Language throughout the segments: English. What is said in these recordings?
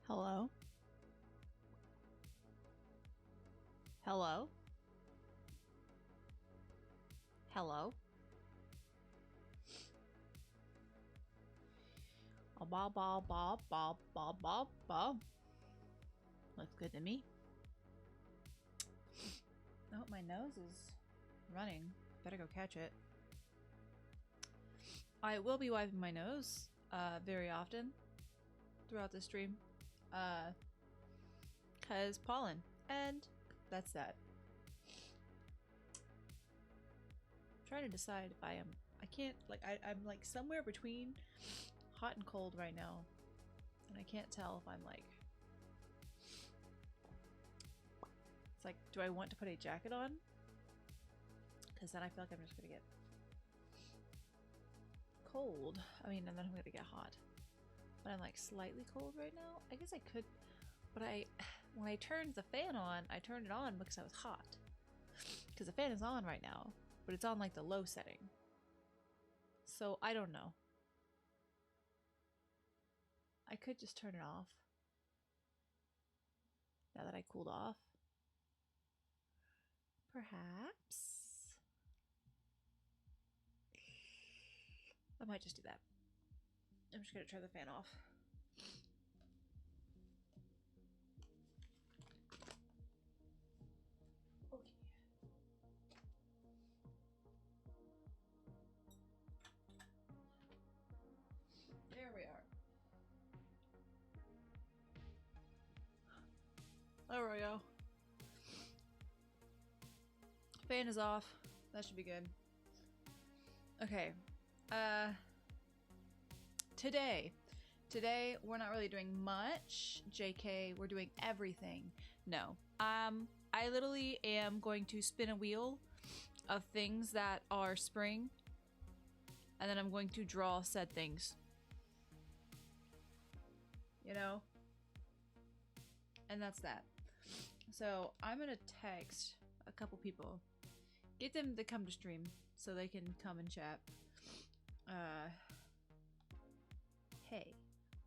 Hello? Hello? Hello? Bob, bob, bob, bob, bob, bob, bob. Looks good to me. Oh, my nose is running. Better go catch it. I will be wiping my nose very often throughout the stream. Cause pollen. And that's that. I'm trying to decide if I can't, like, I'm like somewhere between hot and cold right now. And I can't tell if I'm like, it's like, do I want to put a jacket on? Because then I feel like I'm just gonna get cold. I mean, and then I'm gonna get hot. But I'm like slightly cold right now. I guess I could, but when I turned the fan on, I turned it on because I was hot. Because the fan is on right now, but it's on like the low setting. So I don't know. I could just turn it off. Now that I cooled off. Perhaps. I might just do that. I'm just gonna turn the fan off. Okay. There we are. There we go. Fan is off. That should be good. Okay. Today we're not really doing much. JK, we're doing everything. No. I literally am going to spin a wheel of things that are spring, and then I'm going to draw said things. You know? And that's that. So I'm gonna text a couple people. Get them to come to stream so they can come and chat. Hey,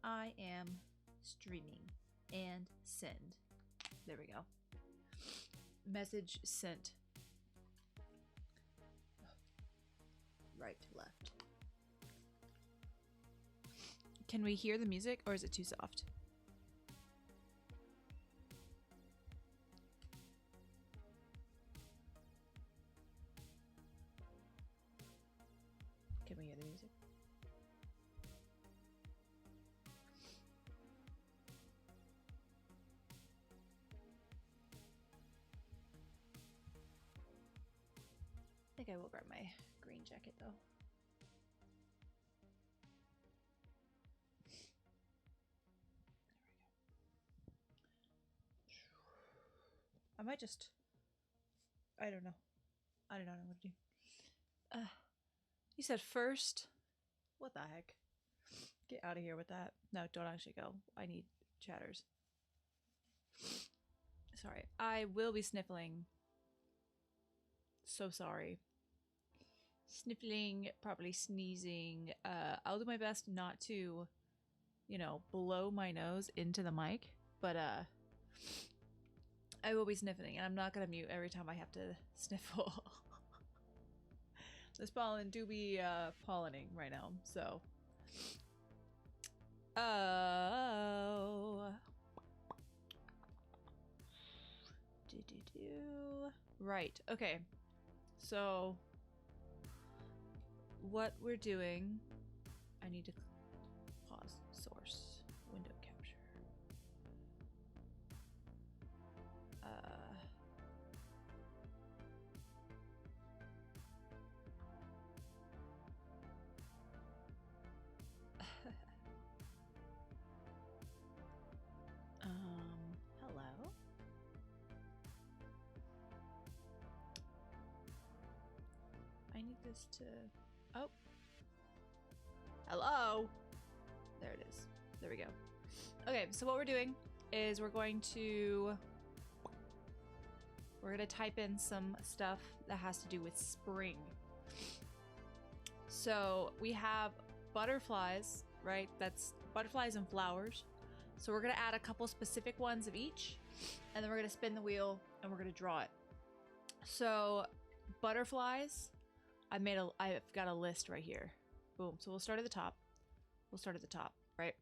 I am streaming and send. There we go. Message sent. Right to left. Can we hear the music or is it too soft? Can we hear the music? I think I will grab my green jacket though. There we go. I might just... I don't know. I do not know what to do. You said first? What the heck? Get out of here with that. No, don't actually go. I need chatters. Sorry. I will be sniffling. So sorry. Sniffling, probably sneezing. I'll do my best not to, you know, blow my nose into the mic. But I will be sniffling, and I'm not gonna mute every time I have to sniffle. This pollen do be pollinating right now, so. Oh. Right, okay. So, what we're doing, I need to pause source, window capture. Hello? I need this to... Oh. Hello? There it is. There we go. Okay, so what we're doing is we're going to type in some stuff that has to do with spring. So we have butterflies, right? That's butterflies and flowers. So we're gonna add a couple specific ones of each, and then we're gonna spin the wheel and we're gonna draw it. So butterflies, I've got a list right here. Boom. So we'll start at the top. Right?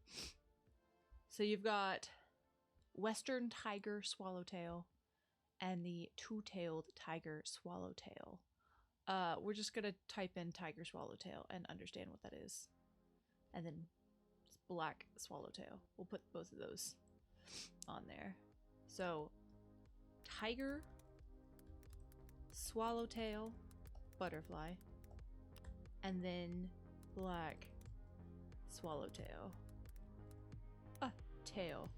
So you've got Western tiger swallowtail and the two-tailed tiger swallowtail. We're just gonna type in tiger swallowtail and understand what that is. And then black swallowtail. We'll put both of those on there. So tiger, swallowtail, butterfly, and then black swallowtail, tail,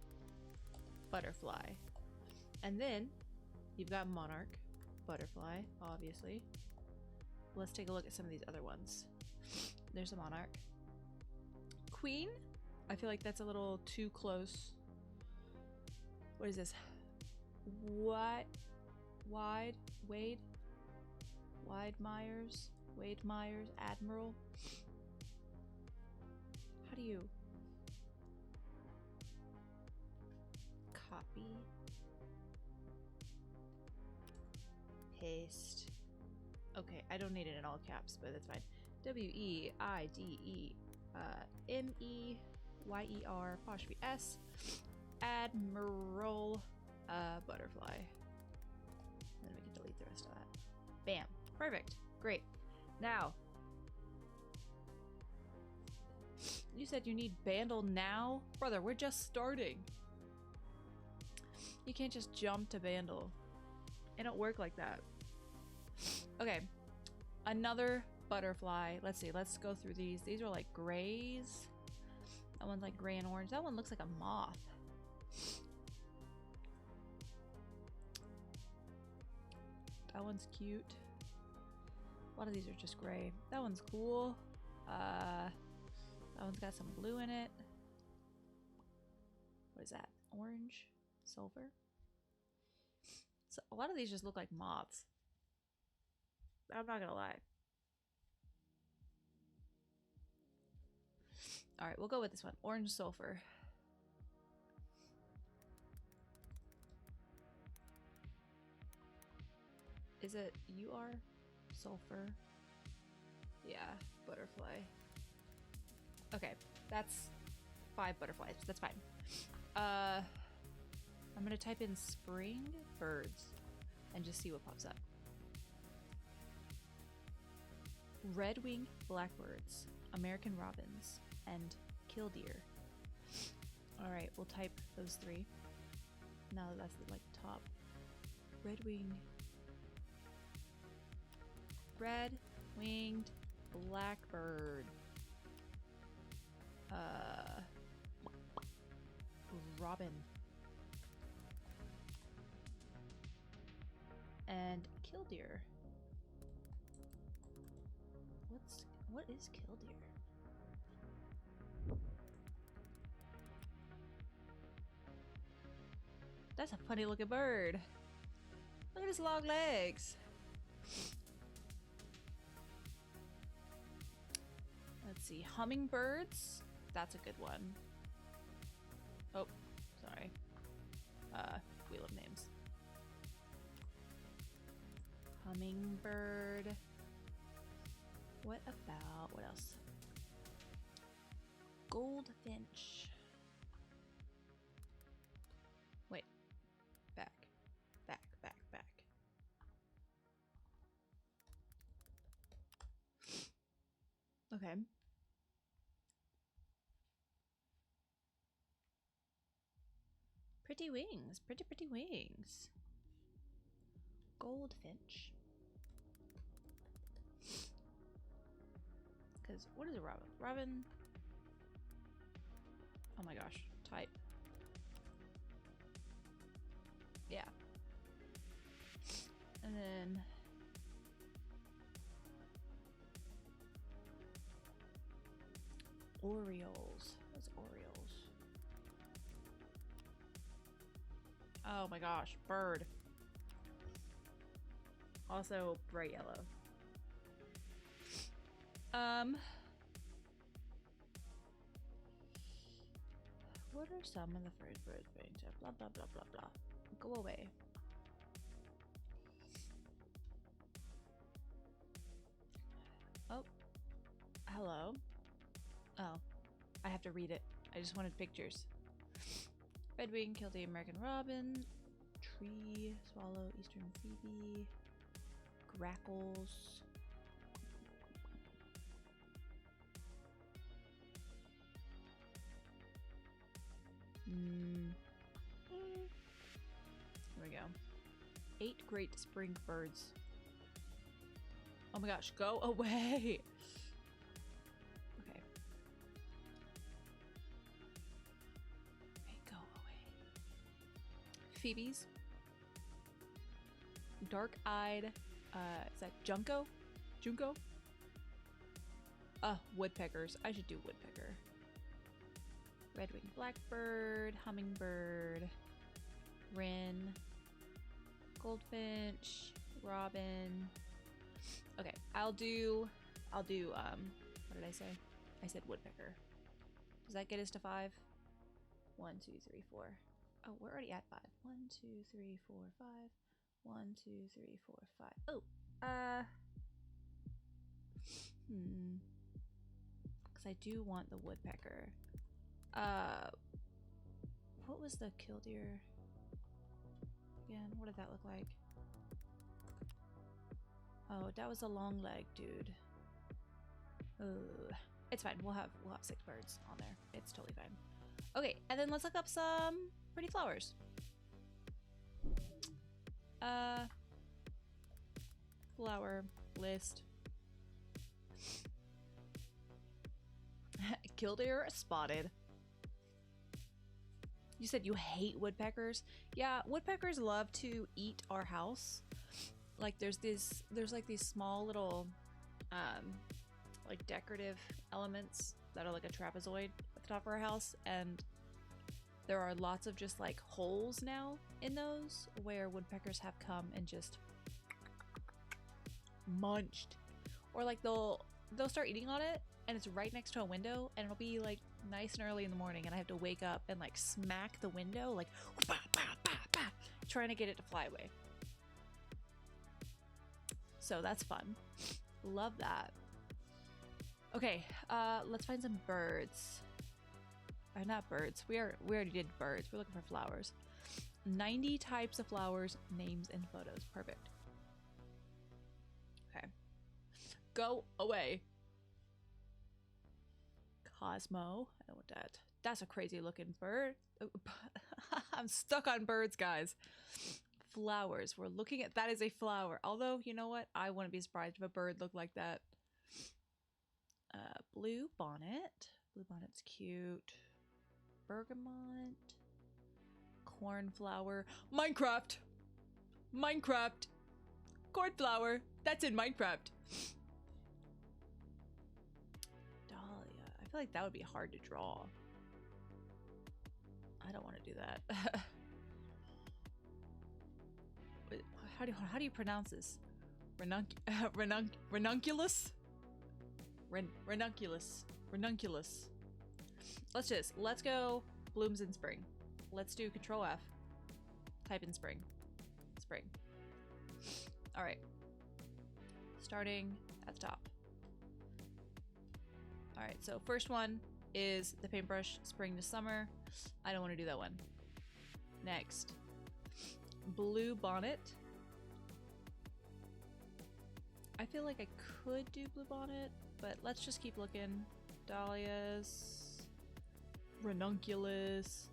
butterfly, and then you've got monarch, butterfly, obviously. Let's take a look at some of these other ones. There's a monarch. Queen, I feel like that's a little too close. What is this? Wade Myers, Admiral. How do you copy, paste? Okay, I don't need it in all caps, but that's fine. WEIDE MEYER S Admiral butterfly. And then we can delete the rest of that. Bam. Perfect. Great. Now, you said you need Bandle now? Brother, we're just starting. You can't just jump to Bandle. It don't work like that. Okay. Another butterfly. Let's see. Let's go through these. These are like grays. That one's like gray and orange. That one looks like a moth. That one's cute. A lot of these are just gray. That one's cool. That one's got some blue in it. What is that? Orange? Silver? So a lot of these just look like moths. I'm not gonna lie. Alright, we'll go with this one. Orange sulfur. Is it UR? Sulfur? Yeah, butterfly. Okay, that's 5 butterflies. That's fine. I'm gonna type in spring birds and just see what pops up. Red-winged blackbirds, American robins, and killdeer. Alright, we'll type those 3. Now that that's like top. Red-winged blackbird. Robin. And killdeer. What is killdeer? That's a funny looking bird. Look at his long legs. Let's see, hummingbirds. That's a good one. Oh, sorry. Wheel of names. Hummingbird. What else? Goldfinch. Wait. Back. Okay. Pretty wings. Pretty wings. Goldfinch. Because what is a robin? Robin. Oh my gosh. Type. Yeah. And then Orioles. What's Orioles? Oh my gosh. Bird. Also bright yellow. What are some of the first birds being said? Blah blah blah blah blah. Go away. Oh. Hello. Oh. I have to read it. I just wanted pictures. Redwing killed the American robin. Tree, swallow, eastern phoebe. Grackles. Here we go. 8 great spring birds. Oh my gosh, go away! Okay. Okay, go away. Phoebes. Dark-eyed, is that Junco? Junco? Woodpeckers. I should do woodpecker. Red-winged blackbird, hummingbird, wren, goldfinch, robin. Okay, I'll do, what did I say? I said woodpecker. Does that get us to 5? 1, 2, 3, 4. Oh, we're already at 5. 1, 2, 3, 4, 5. 1, 2, 3, 4, 5. Oh, because I do want the woodpecker. What was the killdeer again? What did that look like? Oh, that was a long leg, dude. It's fine. We'll have 6 birds on there. It's totally fine. Okay, and then let's look up some pretty flowers. Flower list. Killdeer spotted. You said you hate woodpeckers? Yeah, woodpeckers love to eat our house. Like there's like these small little like decorative elements that are like a trapezoid at the top of our house, and there are lots of just like holes now in those where woodpeckers have come and just munched. Or like they'll start eating on it and it's right next to a window, and it'll be like nice and early in the morning and I have to wake up and like smack the window like bah, bah, bah, bah, trying to get it to fly away. So that's fun. Love that. Okay, let's find some birds. Not birds. We already did birds. We're looking for flowers. 90 types of flowers, names, and photos. Perfect. Okay. Go away. Cosmo. I don't want that. That's a crazy looking bird. I'm stuck on birds, guys. Flowers. We're looking at that as a flower. Although, you know what? I wouldn't be surprised if a bird looked like that. Blue bonnet. Blue bonnet's cute. Bergamot. Cornflower. Minecraft! Minecraft! Cornflower! That's in Minecraft! Dahlia. I feel like that would be hard to draw. I don't want to do that. How do you pronounce this? Ranunculus? Ranunculus. Let's go blooms in spring. Let's do Control F. Type in spring. Spring. All right. Starting at the top. All right, so first one is the paintbrush, spring to summer. I don't want to do that one. Next, blue bonnet. I feel like I could do blue bonnet, but let's just keep looking. Dahlias, ranunculus.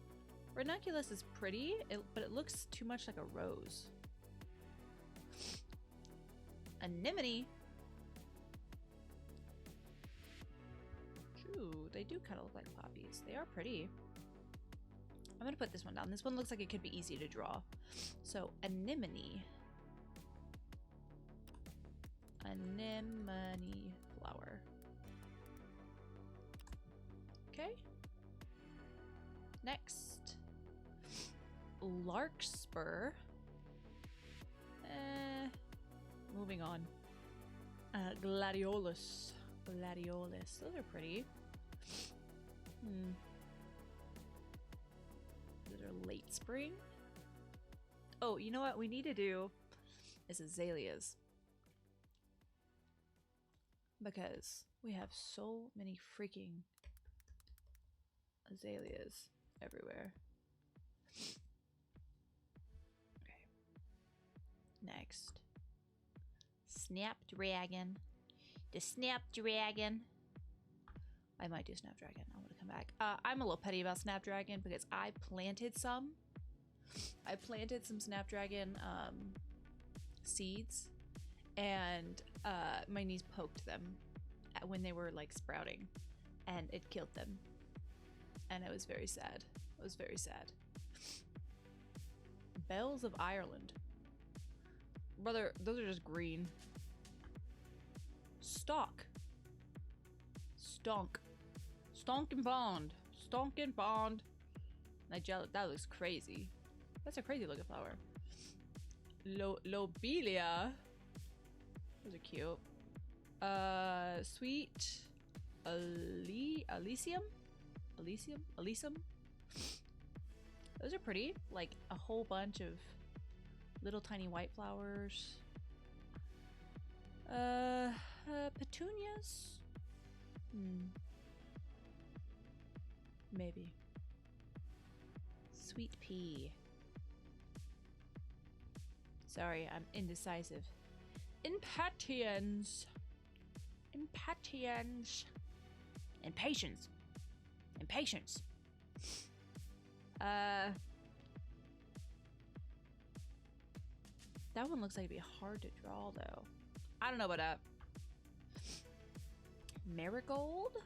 Ranunculus is pretty, but it looks too much like a rose. Anemone. True, they do kind of look like poppies. They are pretty. I'm gonna put this one down. This one looks like it could be easy to draw. So, anemone. Anemone flower. Okay. Next. Larkspur. Moving on. Gladiolus. Gladiolus. Those are pretty. late spring. Oh, you know what we need to do is azaleas. Because we have so many freaking azaleas everywhere. Okay. Next. Snapdragon. The Snapdragon. I might do Snapdragon. I'm gonna come back. I'm a little petty about Snapdragon because I planted some. I planted some Snapdragon seeds, and my niece poked them when they were like sprouting, and it killed them. And it was very sad. It was very sad. Bells of Ireland. Brother, those are just green. Stalk. Stonk. Stonkin' Pond. Stonkin' Pond. Nigella, that looks crazy. That's a crazy looking flower. Lobelia. Those are cute. Sweet. Elysium? Elysium? Those are pretty. Like a whole bunch of little tiny white flowers. Petunias? Maybe. Sweet pea. Sorry, I'm indecisive. Impatience. Impatience. Impatience. Impatience. That one looks like it'd be hard to draw though. I don't know about that. Marigold?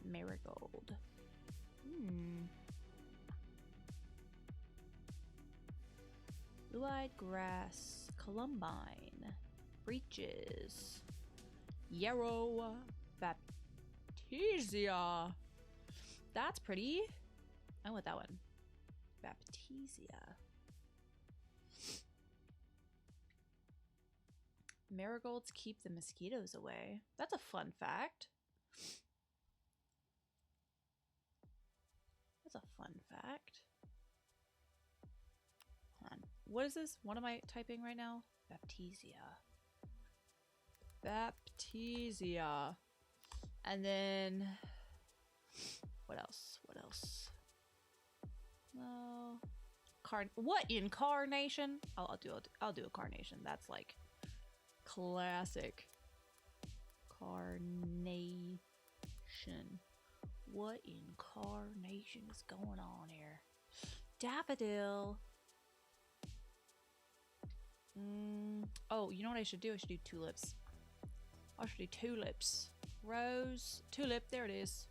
Marigold. Blue-eyed grass. Columbine. Breeches. Yarrow. Baptisia. That's pretty. I want that one. Baptisia. Marigolds keep the mosquitoes away. That's a fun fact. That's a fun fact. Hold on. What is this? What am I typing right now? Baptisia. Baptisia. And then what else? What else? No. What incarnation? I'll do a carnation. That's like classic carnation. What incarnation is going on here? Daffodil. Oh, you know what I should do? I should do tulips. I should do tulips. Rose, tulip, there it is.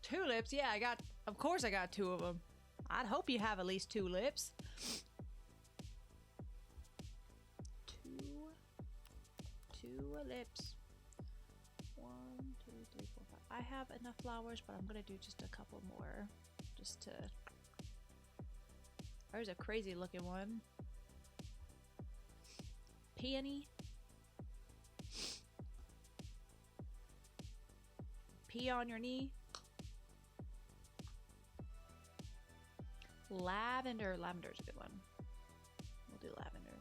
Tulips, yeah, of course I got two of them. I'd hope you have at least tulips. Tulips. 1, 2, 3, 4, 5. I have enough flowers, but I'm gonna do just a couple more. Just to... There's a crazy looking one. Peony. Pee on your knee. Lavender. Lavender's a good one. We'll do lavender.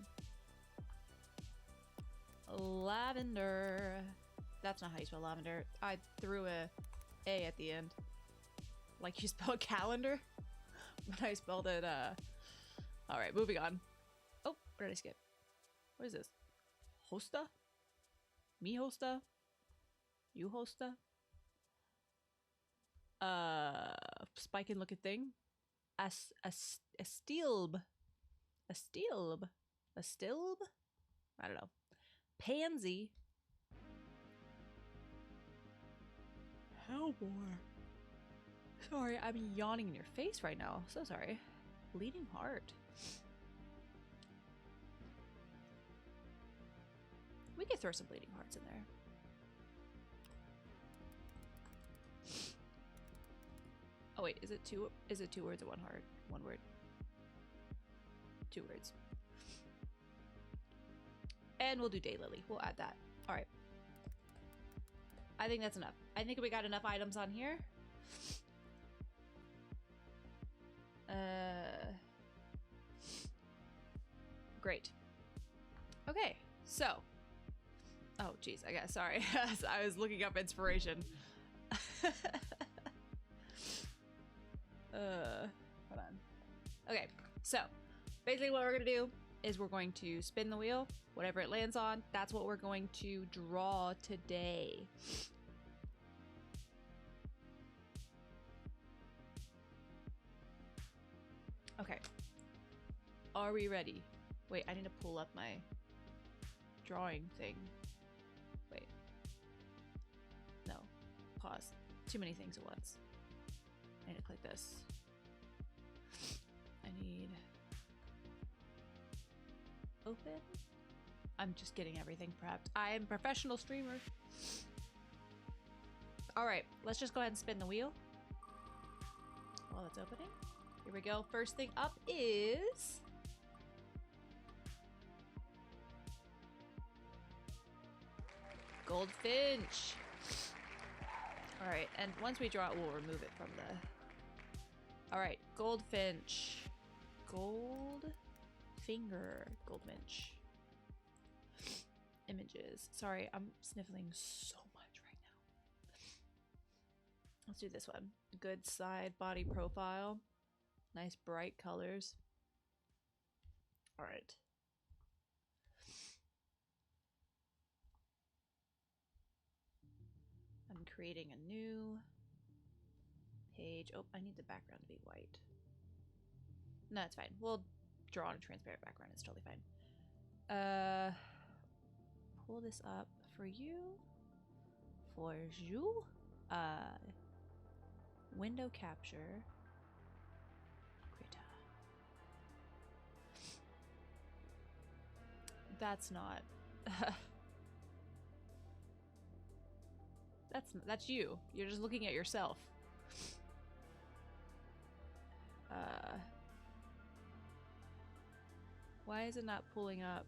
Lavender. That's not how you spell lavender. I threw a A at the end. Like you spell calendar. But I spelled it, Alright, moving on. Oh, where did I skip? What is this? Hosta? Me hosta? You hosta? Spiking looking thing. A stilb. A stilb. A stilb? I don't know. Pansy. Hellbore. Sorry, I'm yawning in your face right now. So sorry. Bleeding heart. We could throw some bleeding hearts in there. Oh wait, is it two words or one heart? One word. 2 words. And we'll do daylily. We'll add that. Alright. I think that's enough. I think we got enough items on here. Great. Okay, so. Oh, geez, I guess. Sorry. I was looking up inspiration. Hold on. Okay, so basically what we're gonna do is we're going to spin the wheel. Whatever it lands on, that's what we're going to draw today. Okay. Are we ready? Wait, I need to pull up my drawing thing. Wait. No. Pause. Too many things at once. I need to click this. I need... Open? I'm just getting everything prepped. I am a professional streamer. Alright, let's just go ahead and spin the wheel. While it's opening. Here we go. First thing up is... Goldfinch. Alright, and once we draw it, we'll remove it from the... Alright, Goldfinch. Gold finger. Goldfinch. Images. Sorry, I'm sniffling so much right now. Let's do this one. Good side body profile. Nice bright colors. Alright. I'm creating a new page. Oh, I need the background to be white. No, it's fine. We'll draw on a transparent background. It's totally fine. Pull this up for you. For you. Window capture. That's not. That's you. You're just looking at yourself. Why is it not pulling up?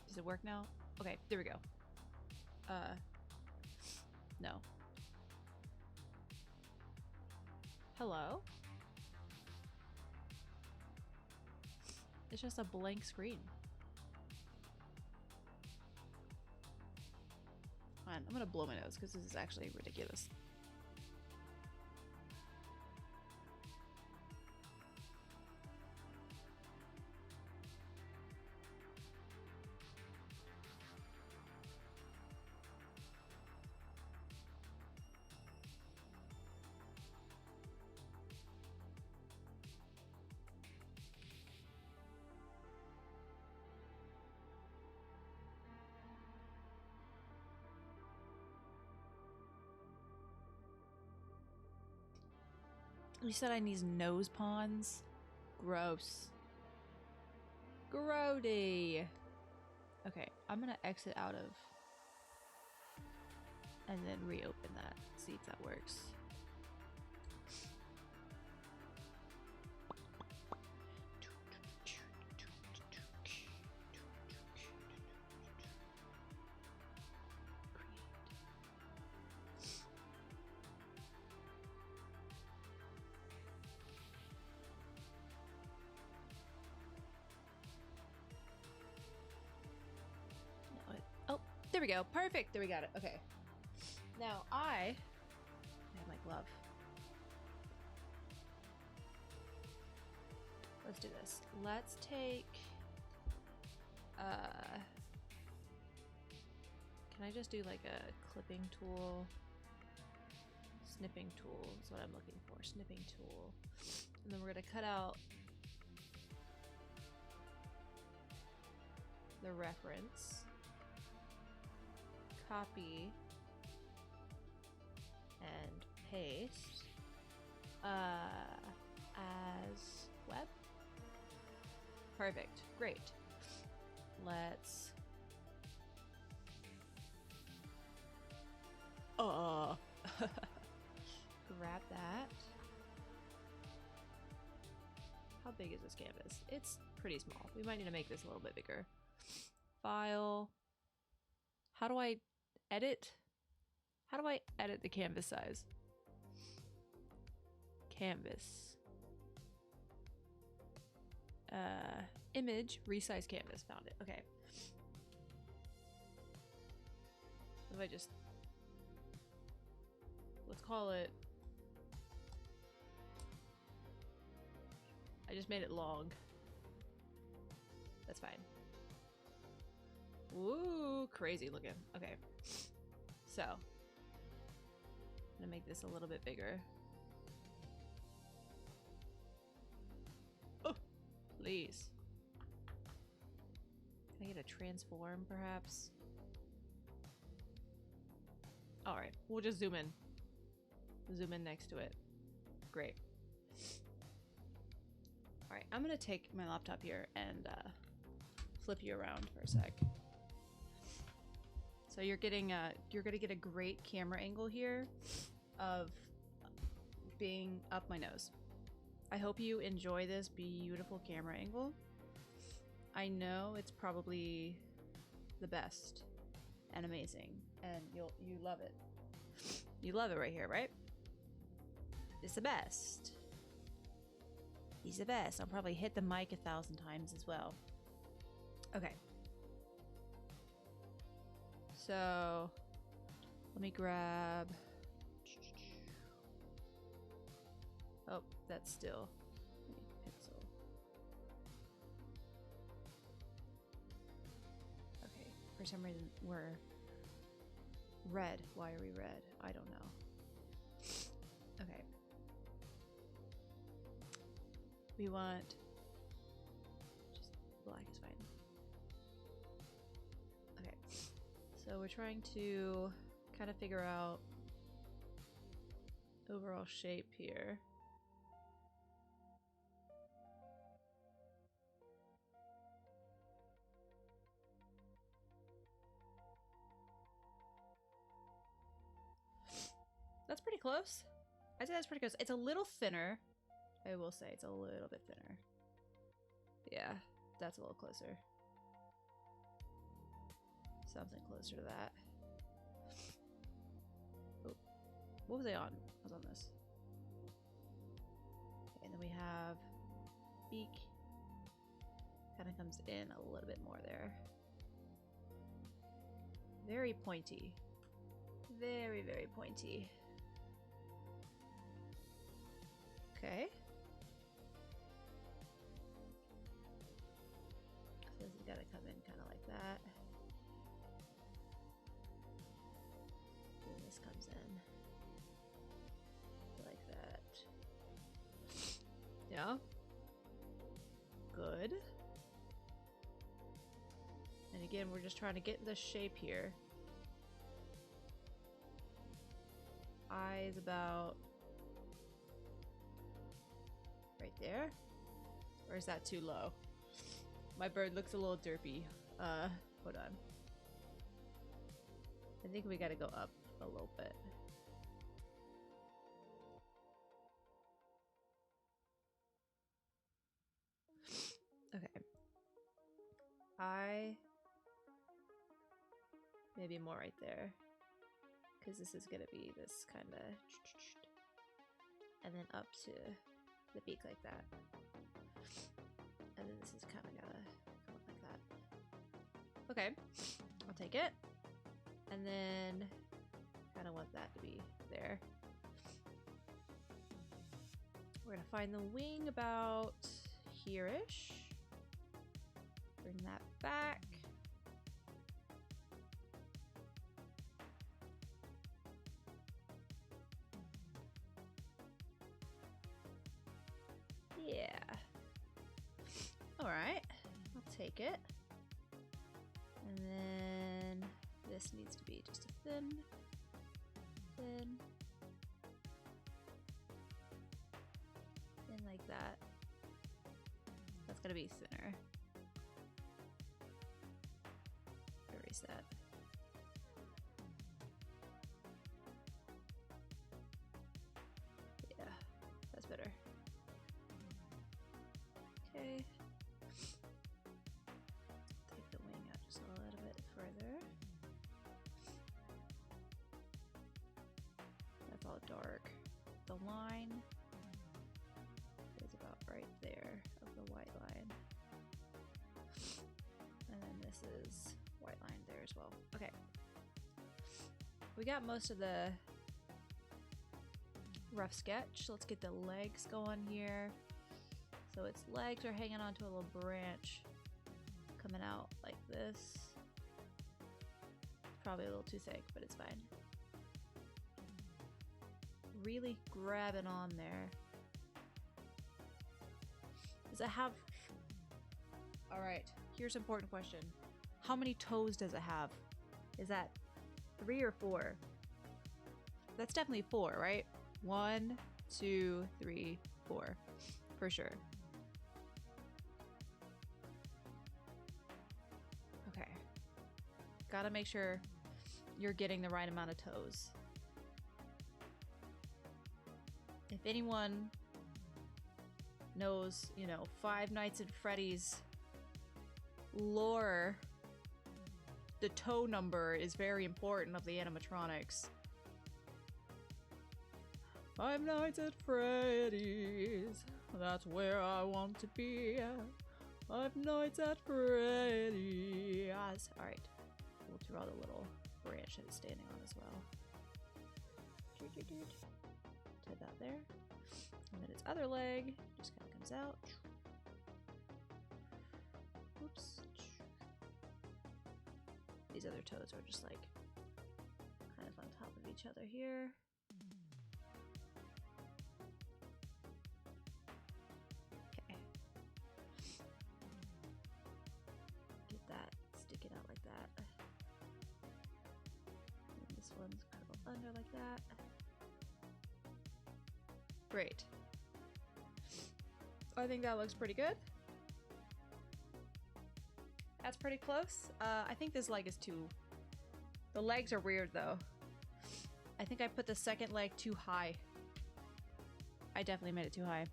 Does it work now? Okay, there we go. No. Hello? It's just a blank screen. Fine, I'm gonna blow my nose because this is actually ridiculous. You said I need nose pawns? Gross. Grody. Okay, I'm gonna exit out of and then reopen that. See if that works. There we go. Perfect. There we got it. Okay. Now I have my glove. Let's do this. Let's take can I just do like a clipping tool? Snipping tool is what I'm looking for. Snipping tool. And then we're gonna cut out the reference. Copy and paste as web. Perfect. Great. Let's grab that. How big is this canvas? It's pretty small. We might need to make this a little bit bigger. File. How do I edit? How do I edit the canvas size? Canvas. Image, resize canvas. Found it. Okay. If I just... Let's call it... I just made it long. That's fine. Woo, crazy looking. Okay. So, I'm gonna make this a little bit bigger. Oh, please. Can I get a transform, perhaps? All right, we'll just zoom in. Zoom in next to it. Great. All right, I'm gonna take my laptop here and flip you around for a sec. So you're gonna get a great camera angle here of being up my nose. I hope you enjoy this beautiful camera angle. I know it's probably the best and amazing, and you love it. You love it right here, right? It's the best. He's the best. I'll probably hit the mic 1,000 times as well. Okay. So let me grab. Oh, that's still pencil. Okay, for some reason we're red. Why are we red? I don't know. Okay. We want just black is fine. Okay. So we're trying to kind of figure out overall shape here. That's pretty close. I'd say that's pretty close. It's a little thinner. I will say it's a little bit thinner. Yeah, that's a little closer. Something closer to that. Oh, what was I on? I was on this. Okay, and then we have beak. Kind of comes in a little bit more there. Very pointy. Very, very pointy. Okay. So this has got to come in kind of like that. And this comes in like that. Yeah. Good. And again, we're just trying to get the shape here. Eyes about right there. Or is that too low? My bird looks a little derpy. Hold on. I think we gotta go up a little bit. Okay. Maybe more right there. Because this is gonna be this kind of, and then up to the beak like that, and then this is kind of gotta come up like that. Okay, I'll take it, and then kind of want that to be there. We're gonna find the wing about here-ish. Bring that back. Yeah. All right, I'll take it. And then this needs to be just a thin. Thin like that. That's gonna be thinner. Erase that. Yeah, that's better. Okay. Take the wing out just a little bit further. That's all dark. The line is white line there as well. Okay. We got most of the rough sketch. Let's get the legs going here. So its legs are hanging onto a little branch coming out like this. Probably a little too thick, but it's fine. Really grabbing on there. Does it have... Alright, here's an important question. How many toes does it have? Is that 3 or 4? That's definitely 4, right? 1, 2, 3, 4. For sure. Okay. Gotta make sure you're getting the right amount of toes. If anyone knows, you know, Five Nights at Freddy's lore, the toe number is very important of the animatronics. Five Nights at Freddy's, that's where I want to be. Five Nights at Freddy's. Alright, we'll draw the little branch that it's standing on as well. To that there. And then its other leg just kind of comes out. Oops. These other toes are just like kind of on top of each other here. Okay. Get that sticking out like that. And this one's curled under like that. Great. I think that looks pretty good. That's pretty close. I think this leg is too... The legs are weird though. I think I put the second leg too high. I definitely made it too high.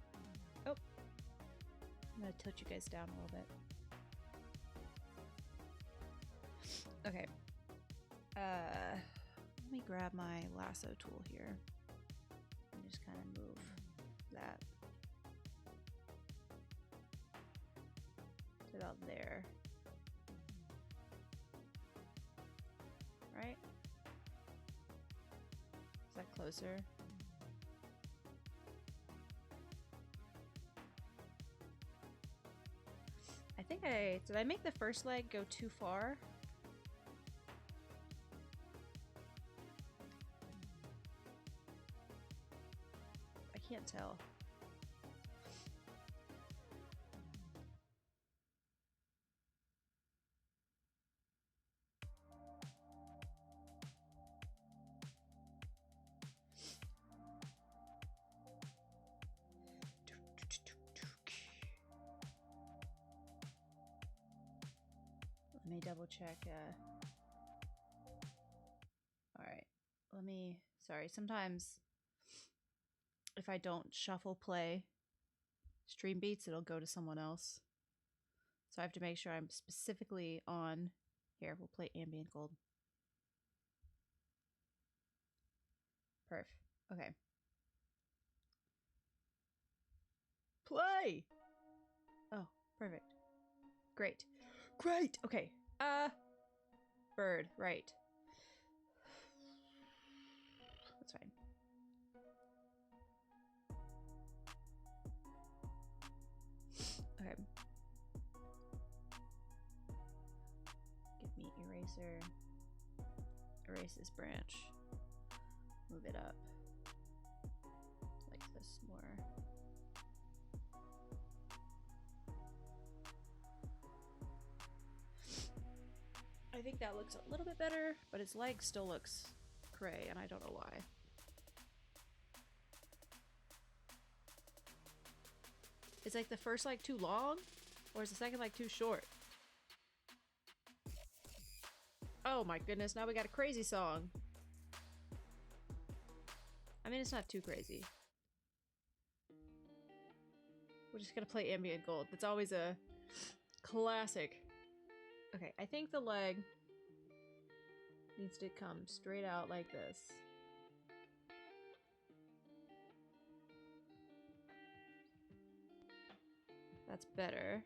Oh. I'm gonna tilt you guys down a little bit. Okay. Let me grab my lasso tool here. And just kind of move that to about there. Right? Is that closer? I think did I make the first leg go too far? I can't tell. Let me double check. All right, sorry, sometimes if I don't shuffle play stream beats, it'll go to someone else. So I have to make sure I'm specifically on here. We'll play ambient gold. Perf. Okay. Play! Oh, perfect. Great. Great! Okay. Bird, right. That's fine. Okay. Give me eraser. Erase this branch. Move it up. Like this more. I think that looks a little bit better, but its leg still looks gray, and I don't know why. Is like the first leg too long, or is the second leg too short? Oh my goodness, now we got a crazy song. I mean, it's not too crazy. We're just gonna play ambient gold. That's always a classic. Okay, I think the leg needs to come straight out like this. That's better.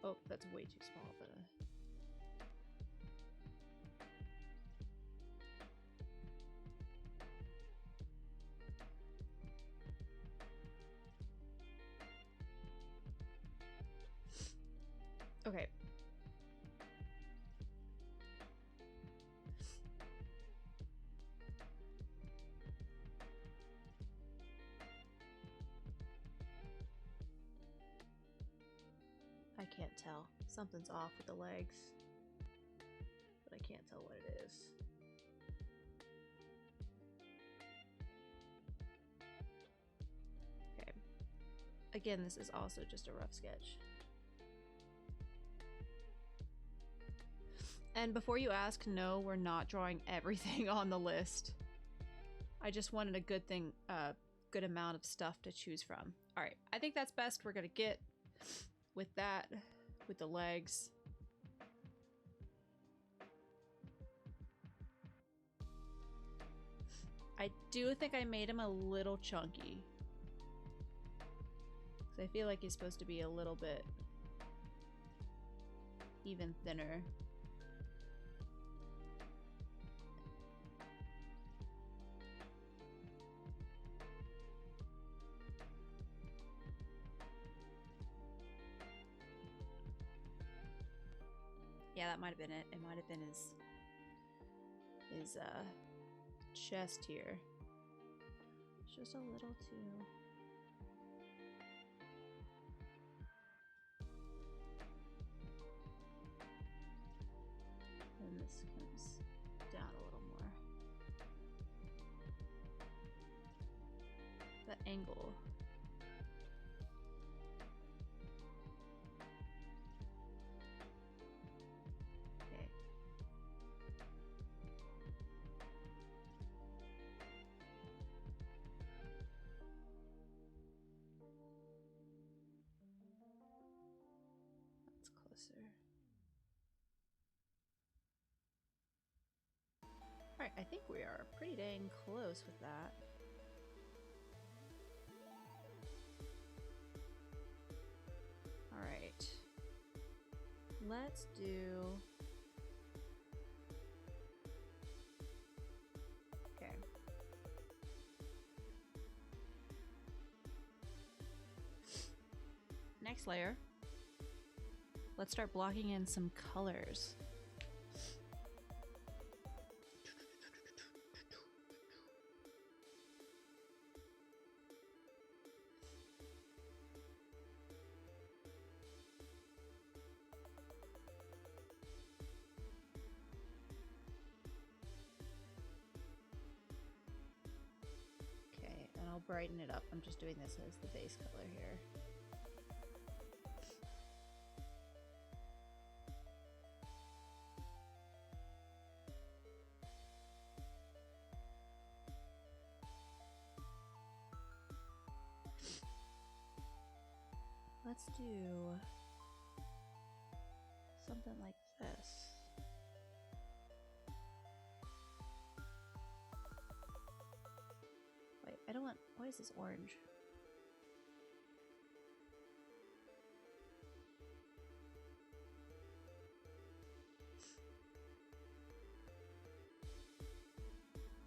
Oh, that's way too small. But okay. I can't tell. Something's off with the legs. But I can't tell what it is. Okay. Again, this is also just a rough sketch. And before you ask, no, we're not drawing everything on the list. I just wanted a good thing, good amount of stuff to choose from. All right, I think that's best. We're gonna get with that, with the legs. I do think I made him a little chunky. So I feel like he's supposed to be a little bit even thinner. Yeah, that might have been it. It might have been his chest here. It's just a little too. And this comes down a little more. That angle. Okay. That's closer. Alright, I think we are pretty dang close with that. Alright. Let's do... Okay. Next layer. Let's start blocking in some colors. Okay, and I'll brighten it up. I'm just doing this as the base color here. Let's do something like this. Wait, I don't want, why is this orange?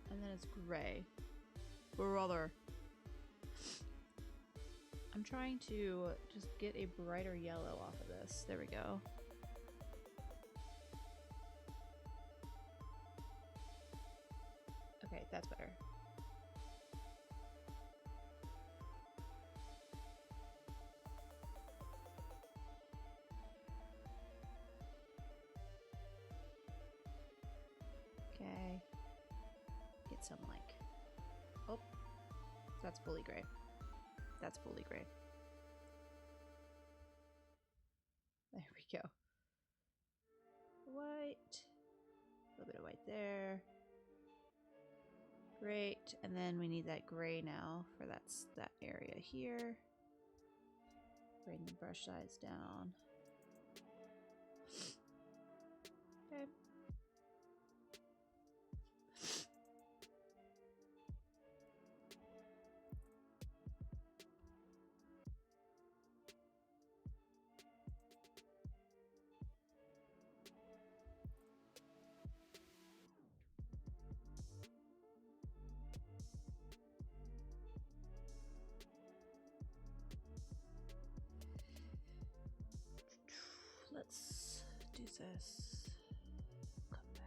And then it's gray. Brother. I'm trying to just get a brighter yellow off of this. There we go. Okay, that's better. Okay. Get some like, oh, that's fully gray. That's fully gray. There we go. White. A little bit of white there. Great. And then we need that gray now for that area here. Bring the brush size down. Okay. guess. Come back.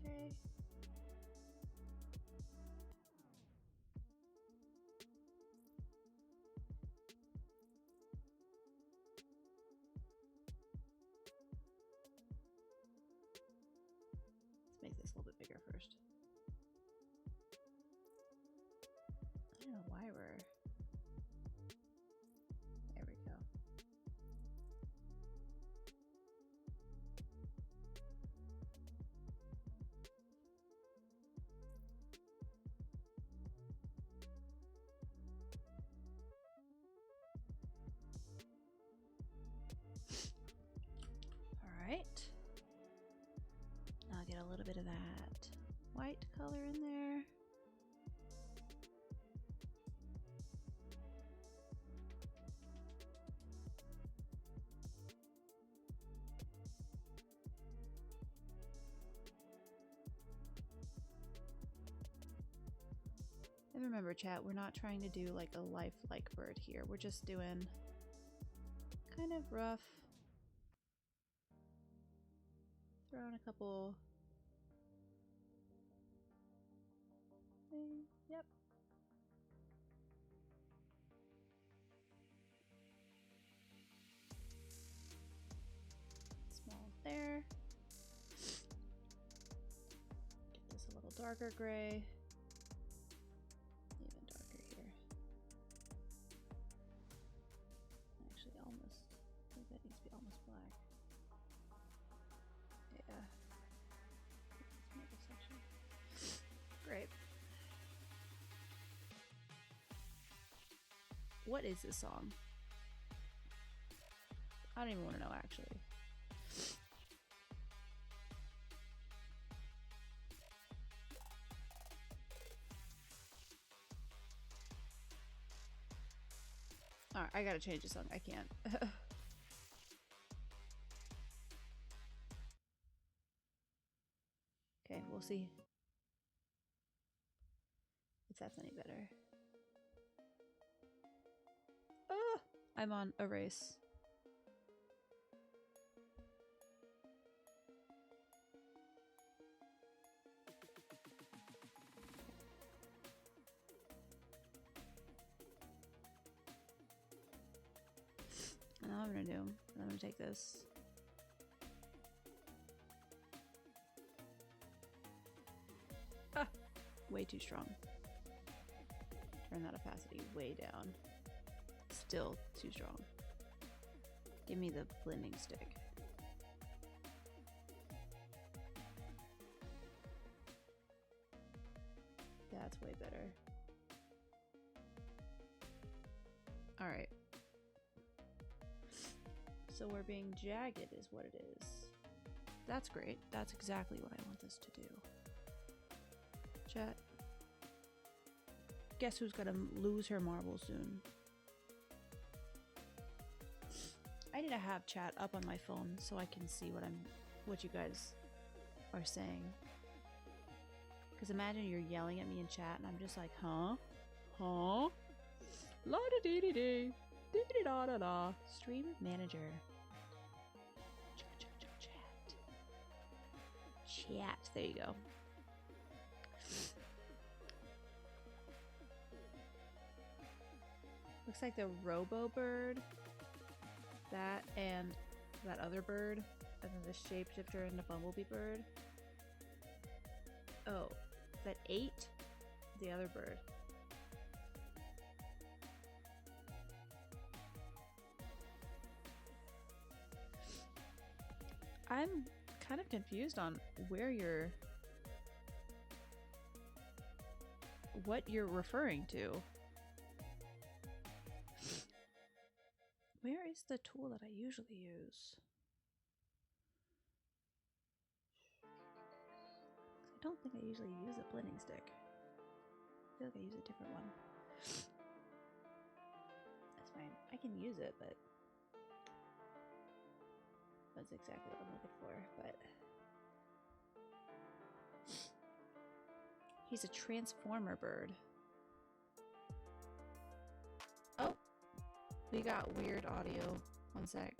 Okay. Let's make this a little bit bigger first. I don't know why we're... There we go. All right. Now I'll get a little bit of that white color in there. And remember, chat, we're not trying to do like a lifelike bird here. We're just doing kind of rough. Throw in a couple. Yep. Small there. Get this a little darker gray. Even darker here. Actually, almost. I think that needs to be almost black. Yeah. Middle section. Great. What is this song? I don't even want to know, actually. Alright, I gotta change the song. I can't. Okay, we'll see if that's any better. Ah, I'm on erase. And all I'm gonna do, I'm gonna take this. Ah, way too strong. Turn that opacity way down. Still too strong. Give me the blending stick. That's way better. Alright. So we're being jagged is what it is. That's great. That's exactly what I want this to do. Chat. Guess who's gonna lose her marble soon? I need to have chat up on my phone so I can see what you guys are saying. Because imagine you're yelling at me in chat and I'm just like, huh? Huh? La da dee dee dee. Dee dee da da da. Stream manager. Chat. Chat. There you go. Looks like the Robo Bird, that and that other bird, and then the shapeshifter and the bumblebee bird. Oh, that ate the other bird. I'm kind of confused on what you're referring to. Where is the tool that I usually use? I don't think I usually use a blending stick. I feel like I use a different one. That's fine. I can use it, but... That's exactly what I'm looking for, but he's a transformer bird. Oh, we got weird audio. One sec.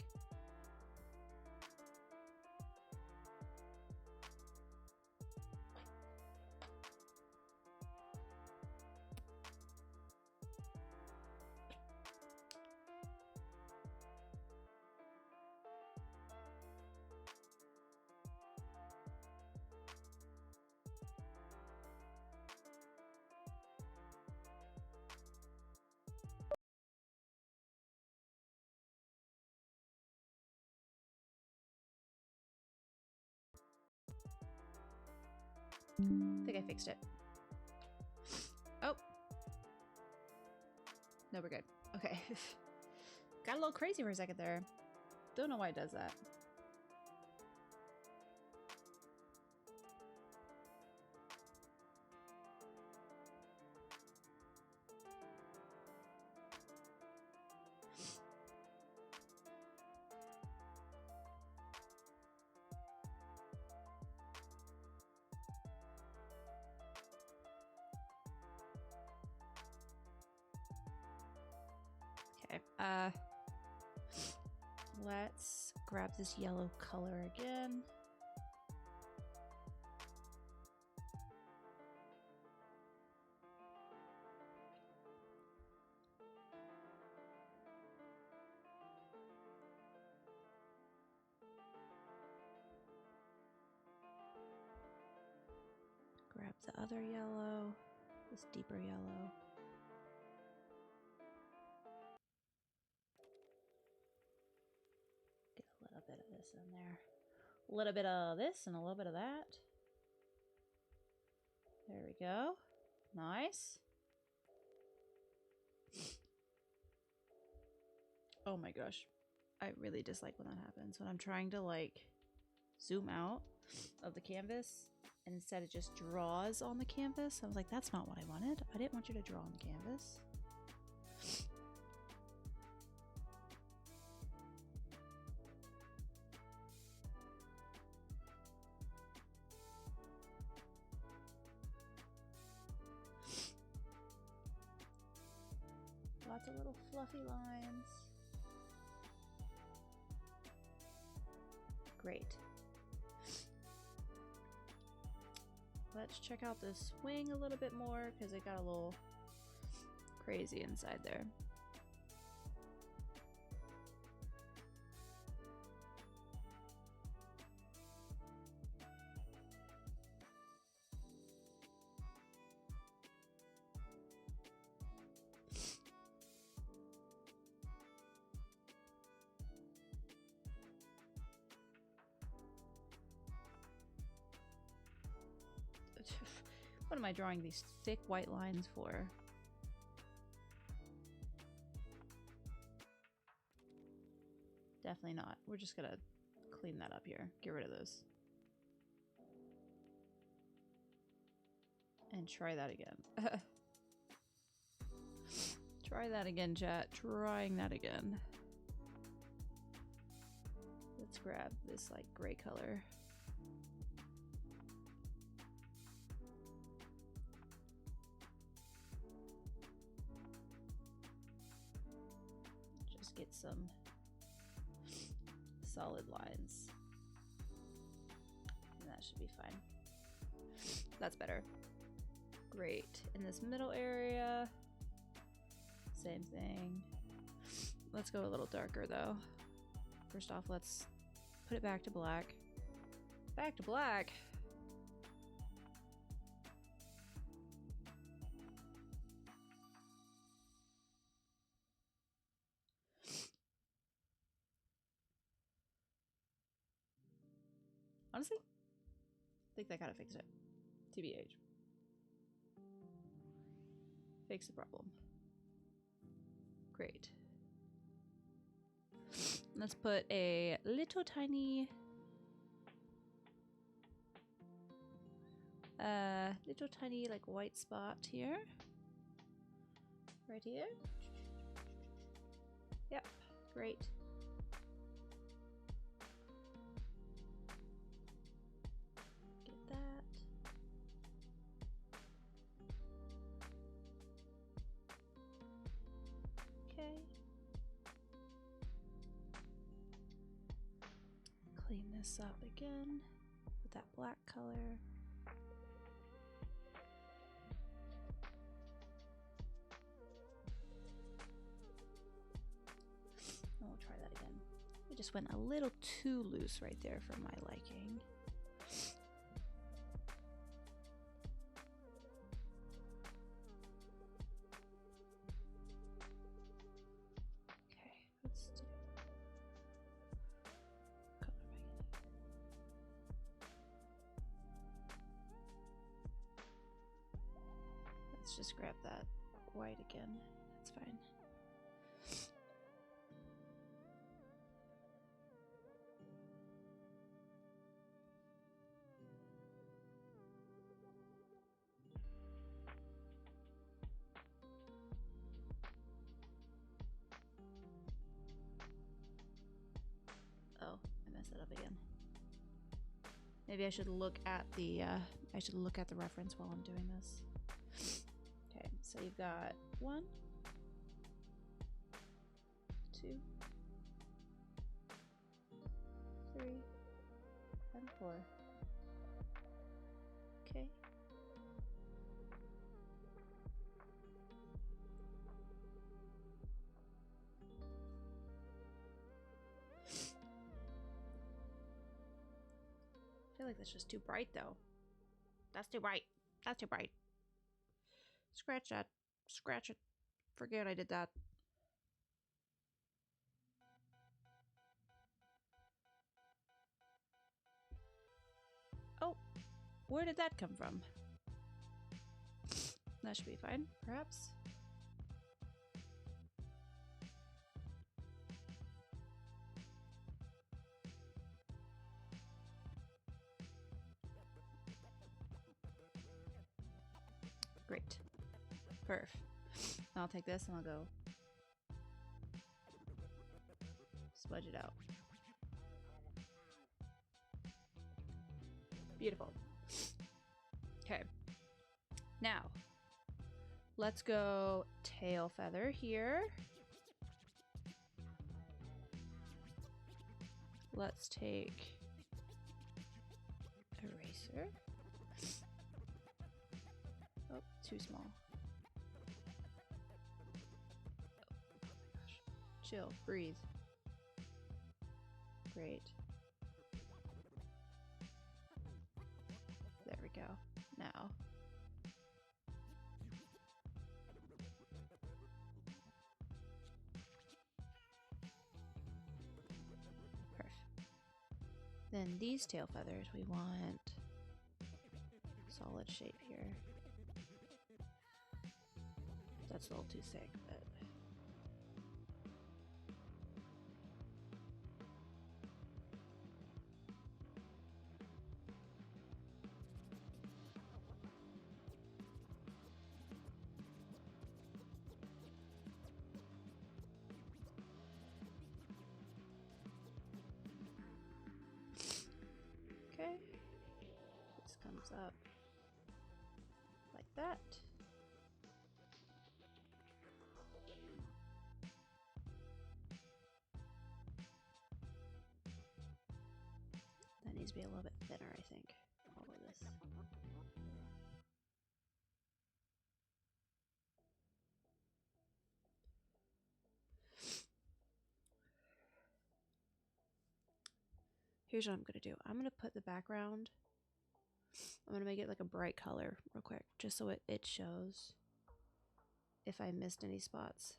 I think I fixed it. Oh. No, we're good. Okay. Got a little crazy for a second there. Don't know why it does that. Okay. Let's grab this yellow color again. Grab the other yellow, this deeper yellow. Get a little bit of this in there. A little bit of this and a little bit of that. There we go. Nice. Oh my gosh. I really dislike when that happens. When I'm trying to like zoom out of the canvas and instead it just draws on the canvas. I was like, that's not what I wanted. I didn't want you to draw on the canvas. Lots of little fluffy lines. Great. Let's check out this wing a little bit more because it got a little crazy inside there. What am I drawing these thick white lines for? Definitely not. We're just gonna clean that up here. Get rid of those. And try that again. Try that again, chat. Trying that again. Let's grab this like gray color. Just get some solid lines. And that should be fine. That's better. Great. In this middle area, same thing. Let's go a little darker though. First off, let's put it back to black. Back to black. Honestly, I think that kind of fixed it. TBH. Fix the problem. Great. Let's put a little tiny like white spot here. Right here. Yep, great. this up again with that black color. And we'll try that again. We just went a little too loose right there for my liking. Let's just grab that white again. That's fine. Oh, I messed it up again. Maybe I should look at the reference while I'm doing this. Okay, so you've got 1, 2, 3, and 4. Okay. I feel like that's just too bright though. That's too bright. That's too bright. Scratch that. Scratch it. Forget I did that. Oh, where did that come from? That should be fine, perhaps. Great. Perf. I'll take this and I'll go smudge it out. Beautiful. Okay. Now, let's go tail feather here. Let's take eraser. Oh, too small. Oh my gosh. Chill, breathe. Great. There we go. Now. Perfect. Then these tail feathers, we want solid shape here. That's a little too thick, but okay. This comes up like that. That needs to be a little bit thinner, I think. All of this. Here's what I'm going to do. I'm going to put the background, I'm going to make it like a bright color real quick, just so it shows if I missed any spots.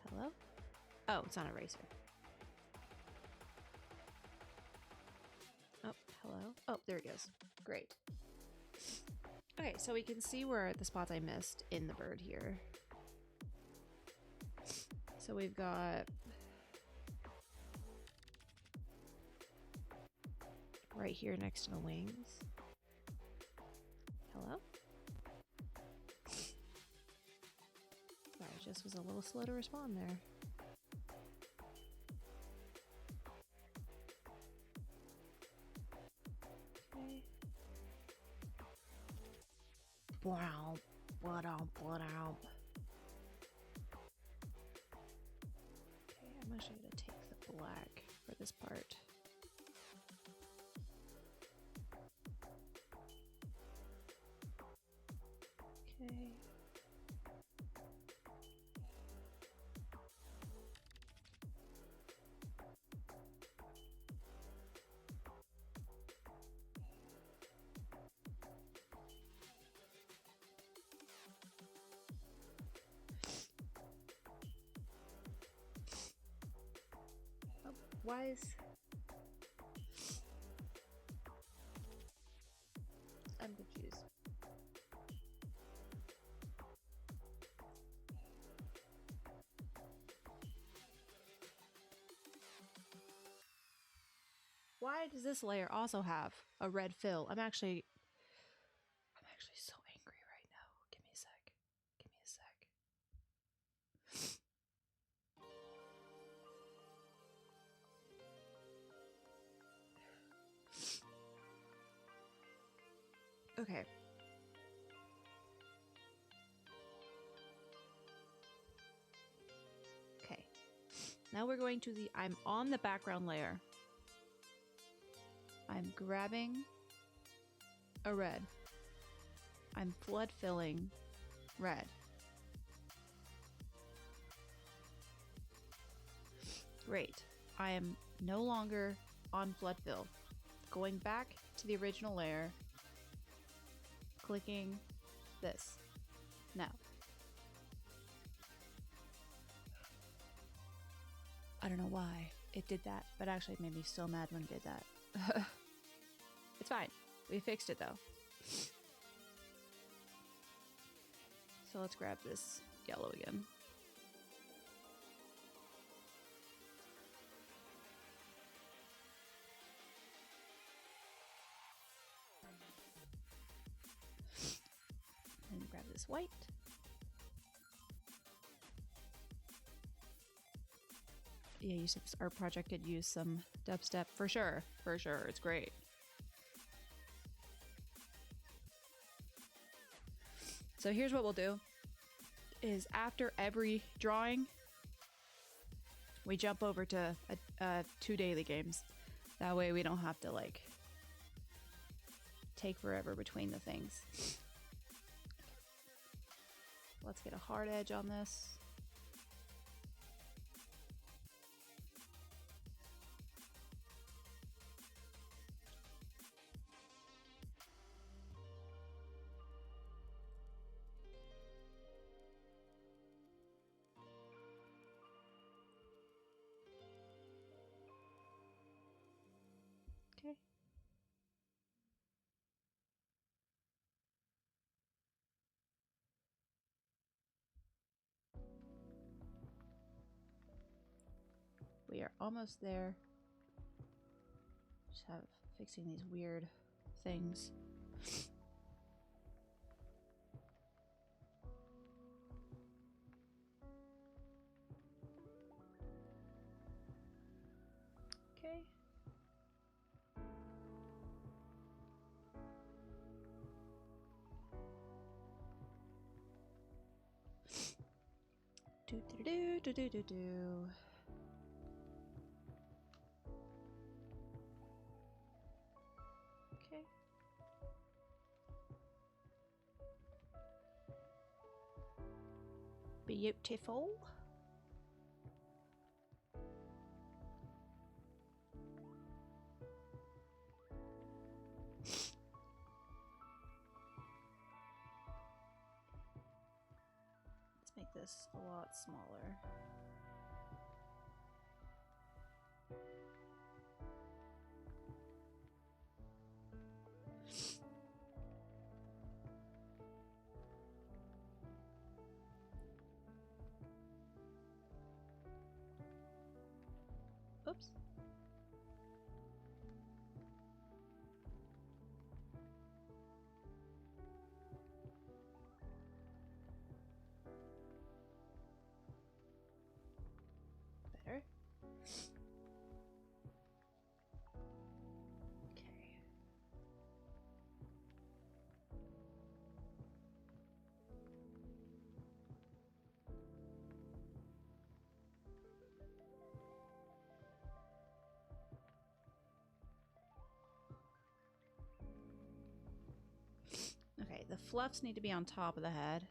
Hello? Oh, it's on eraser. Oh, hello? Oh, there it goes. Great. Okay, so we can see where the spots I missed in the bird here. So we've got right here next to the wings. Hello? Sorry, I just was a little slow to respond there. Blood out, blood out. Okay, I'm actually gonna take the black for this part. Okay. Oh, why is... I'm confused. Why does this layer also have a red fill? I'm actually so angry right now. Give me a sec. Give me a sec. Okay. Okay. Now we're going to the... I'm on the background layer. I'm grabbing a red. I'm flood filling red. Great. I am no longer on flood fill. Going back to the original layer. Clicking this. Now. I don't know why it did that, but actually it made me so mad when it did that. It's fine. We fixed it though. So let's grab this yellow again. And grab this white. Yeah, you said this art project could use some dubstep for sure. For sure. It's great. So here's what we'll do is after every drawing, we jump over to 2 daily games. That way we don't have to like take forever between the things. Let's get a hard edge on this. Okay. We are almost there. Just have fixing these weird things. Okay. Do do do do do do do. Okay. Beautiful. Let's make this a lot smaller. Oops. Better. Okay. the fluffs need to be on top of the head.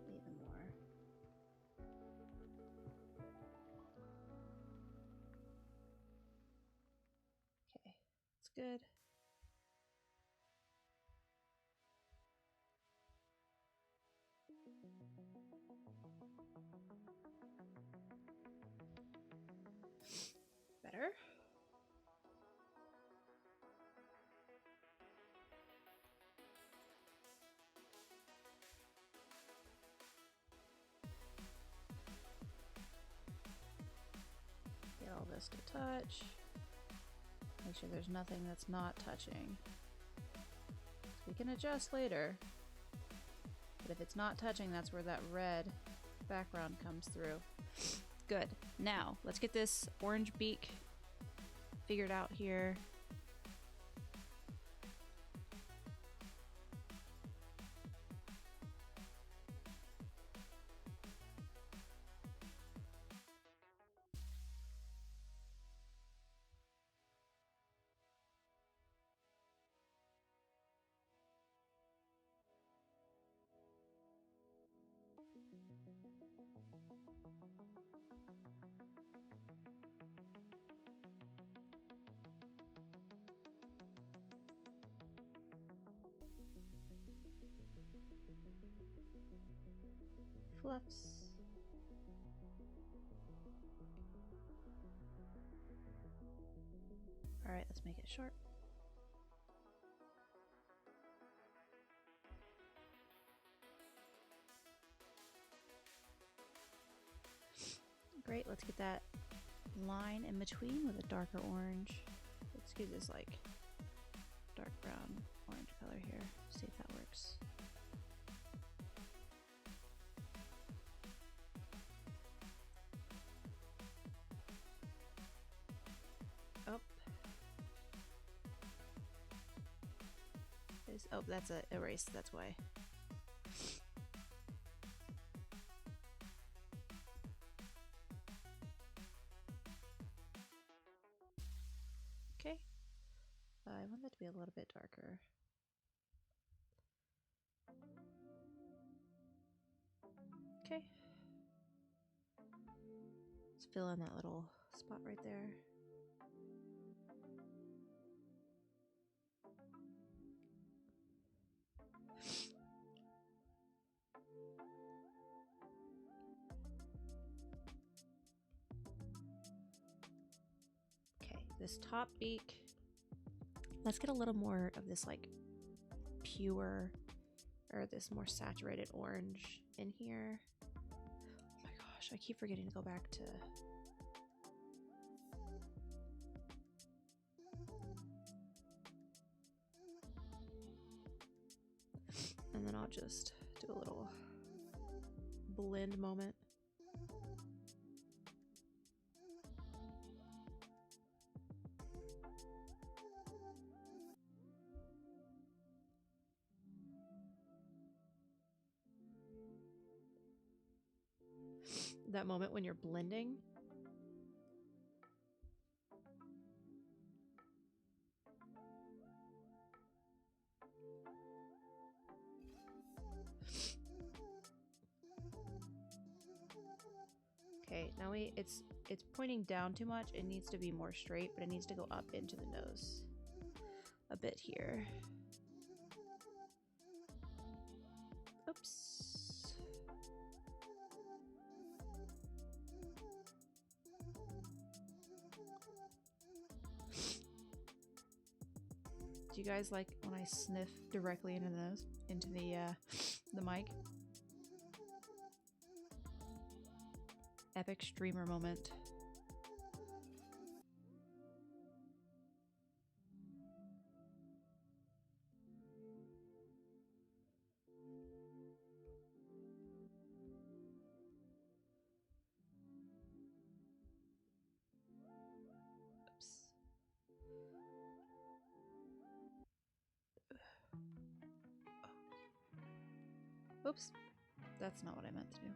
Even more. Okay, it's good. Better. Get all this to touch. Make sure there's nothing that's not touching. We can adjust later. But if it's not touching, that's where that red background comes through. Good. Now, let's get this orange beak figured out here. Fluffs. All right, let's make it short. Great, let's get that line in between with a darker orange. Let's do this like dark brown orange color here. See if that works. Oh. Oh, that's a erase, that's why. Okay. I want that to be a little bit darker. Okay. Let's fill in that little spot right there. Okay, this top beak. Let's get a little more of this like pure or this more saturated orange in here. Oh my gosh, I keep forgetting to go back to and then I'll just do a little blend moment. That moment when you're blending. Okay, now it's pointing down too much. It needs to be more straight, but it needs to go up into the nose a bit here. Oops. Do you guys like when I sniff directly into the nose, into the mic? Epic streamer moment. Oops. That's not what I meant to do.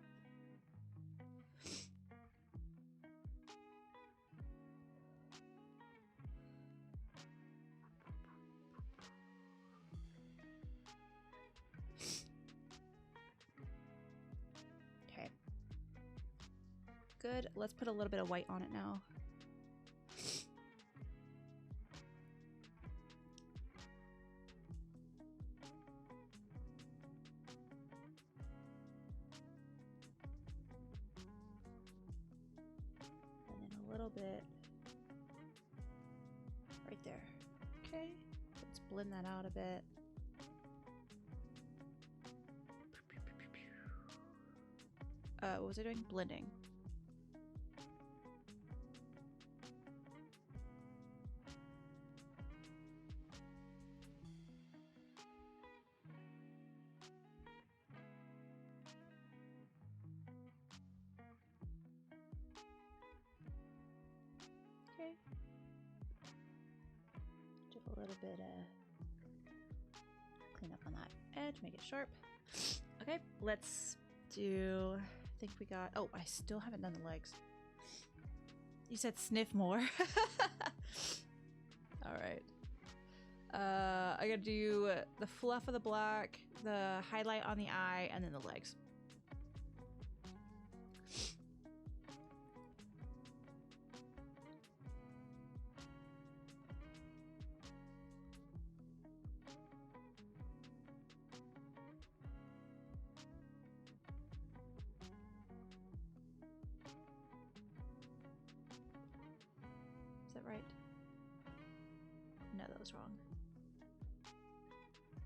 Okay. Good. Let's put a little bit of white on it now. Bit right there. Okay, let's blend that out a bit. What was I doing? Blending. Okay. Do a little bit clean up on that edge, make it sharp. Okay, let's do, I think we got, oh, I still haven't done the legs. You said sniff more. All right. I gotta do the fluff of the black, the highlight on the eye, and then the legs. Is that right? No, that was wrong.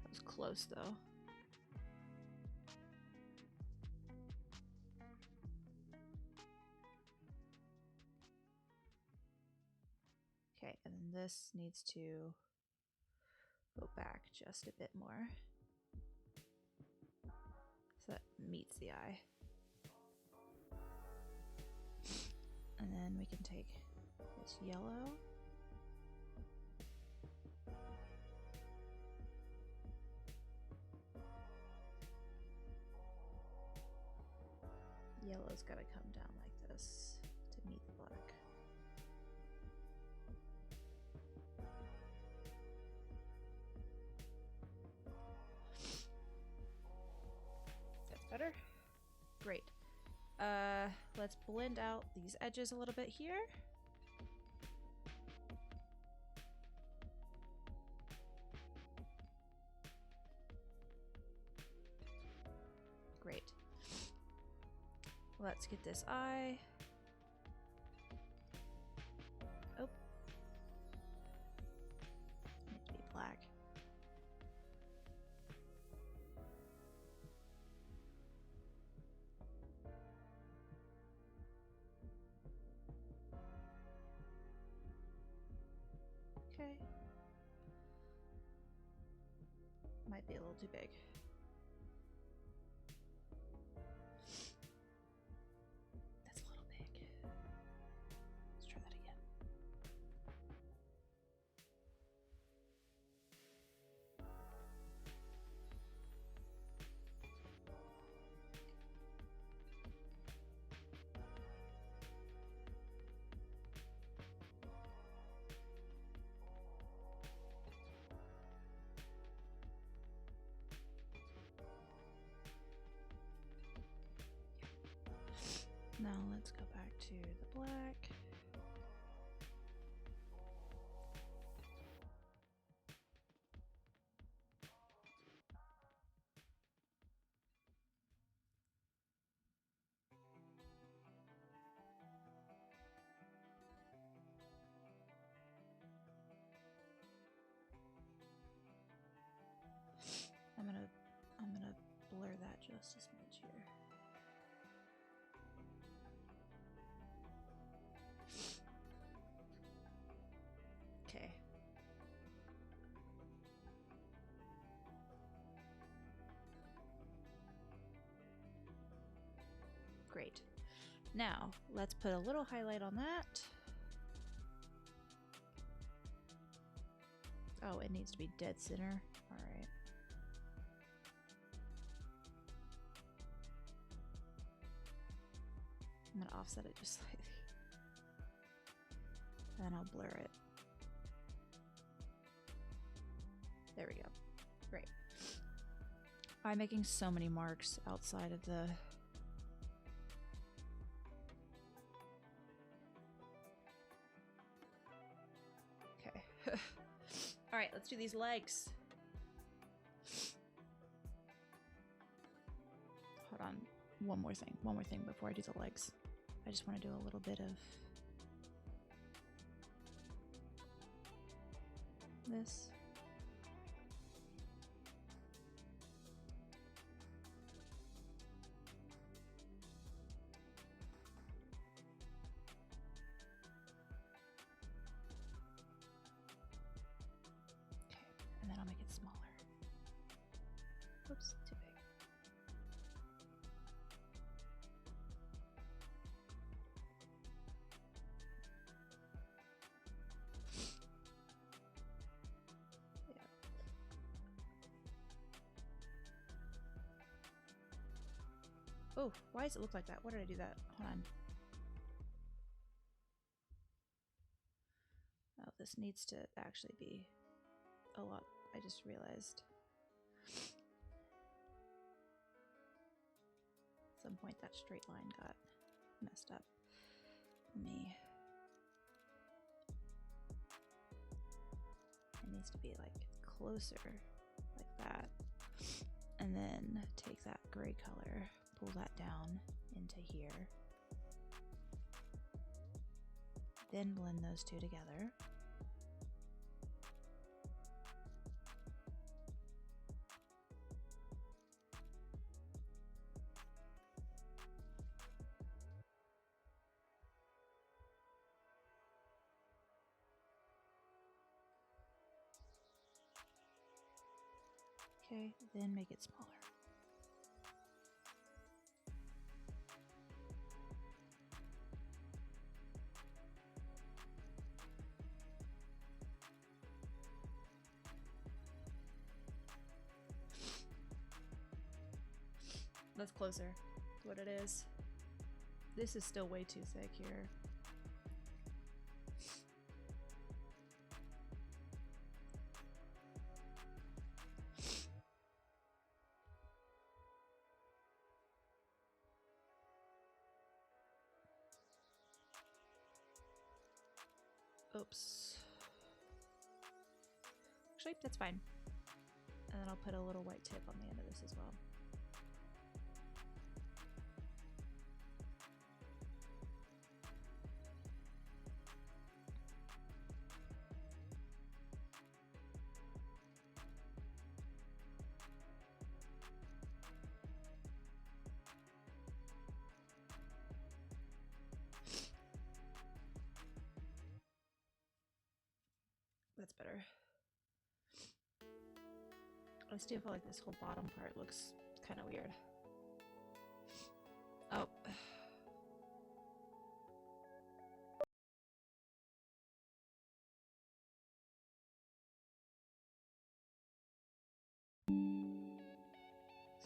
That was close, though. Okay, and then this needs to go back just a bit more. So that meets the eye. And then we can take this yellow. Yellow's got to come down like this to meet the black. That's better. Great. Let's blend out these edges a little bit here. Great. Let's get this eye. Oh. Need to be black. Okay. Might be a little too big. That's a little big. Let's try that again. Now let's go back to the black. I'm gonna blur that just a smidge here. Okay. Great. Now, let's put a little highlight on that. Oh, it needs to be dead center. All right. I'm gonna offset it just slightly. And then I'll blur it. There we go. Great. I'm making so many marks outside of the... Okay. All right, let's do these legs. Hold on. One more thing before I do the legs. I just want to do a little bit of this. And then I'll make it smaller. Oops, too big. Yeah. Oh, why does it look like that? Why did I do that? Hold on. Oh, this needs to actually be a lot. I just realized. At some point that straight line got messed up. Let me... It needs to be like closer, like that. And then take that gray color, pull that down into here. Then blend those two together. Okay, then make it smaller. That's closer to what it is. This is still way too thick here. Oops. Actually, that's fine. And then I'll put a little white tip on the end of this as well. That's better. I still feel like this whole bottom part looks kind of weird. Oh.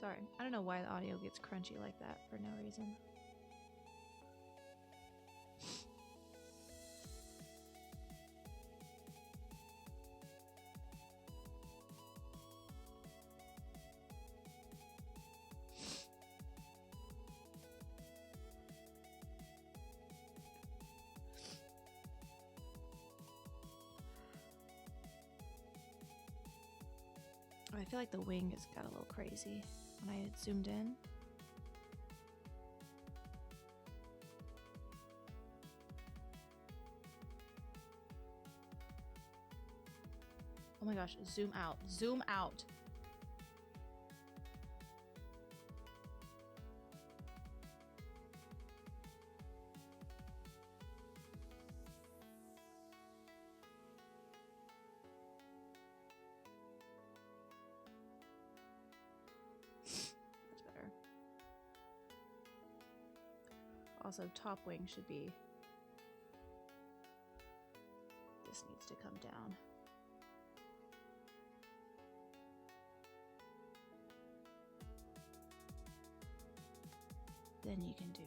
Sorry, I don't know why the audio gets crunchy like that for no reason. I feel like the wing has got a little crazy when I had zoomed in. Oh my gosh, zoom out. Zoom out. Also, top wing should be... This needs to come down. Then you can do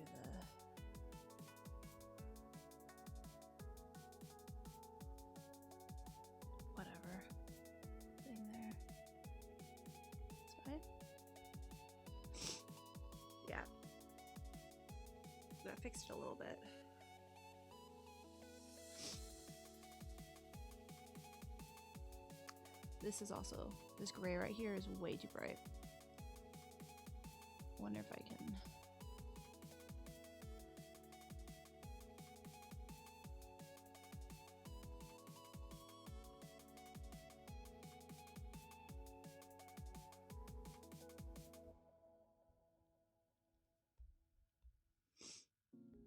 that fixed it a little bit. This is also, this gray right here is way too bright. Wonder if I can.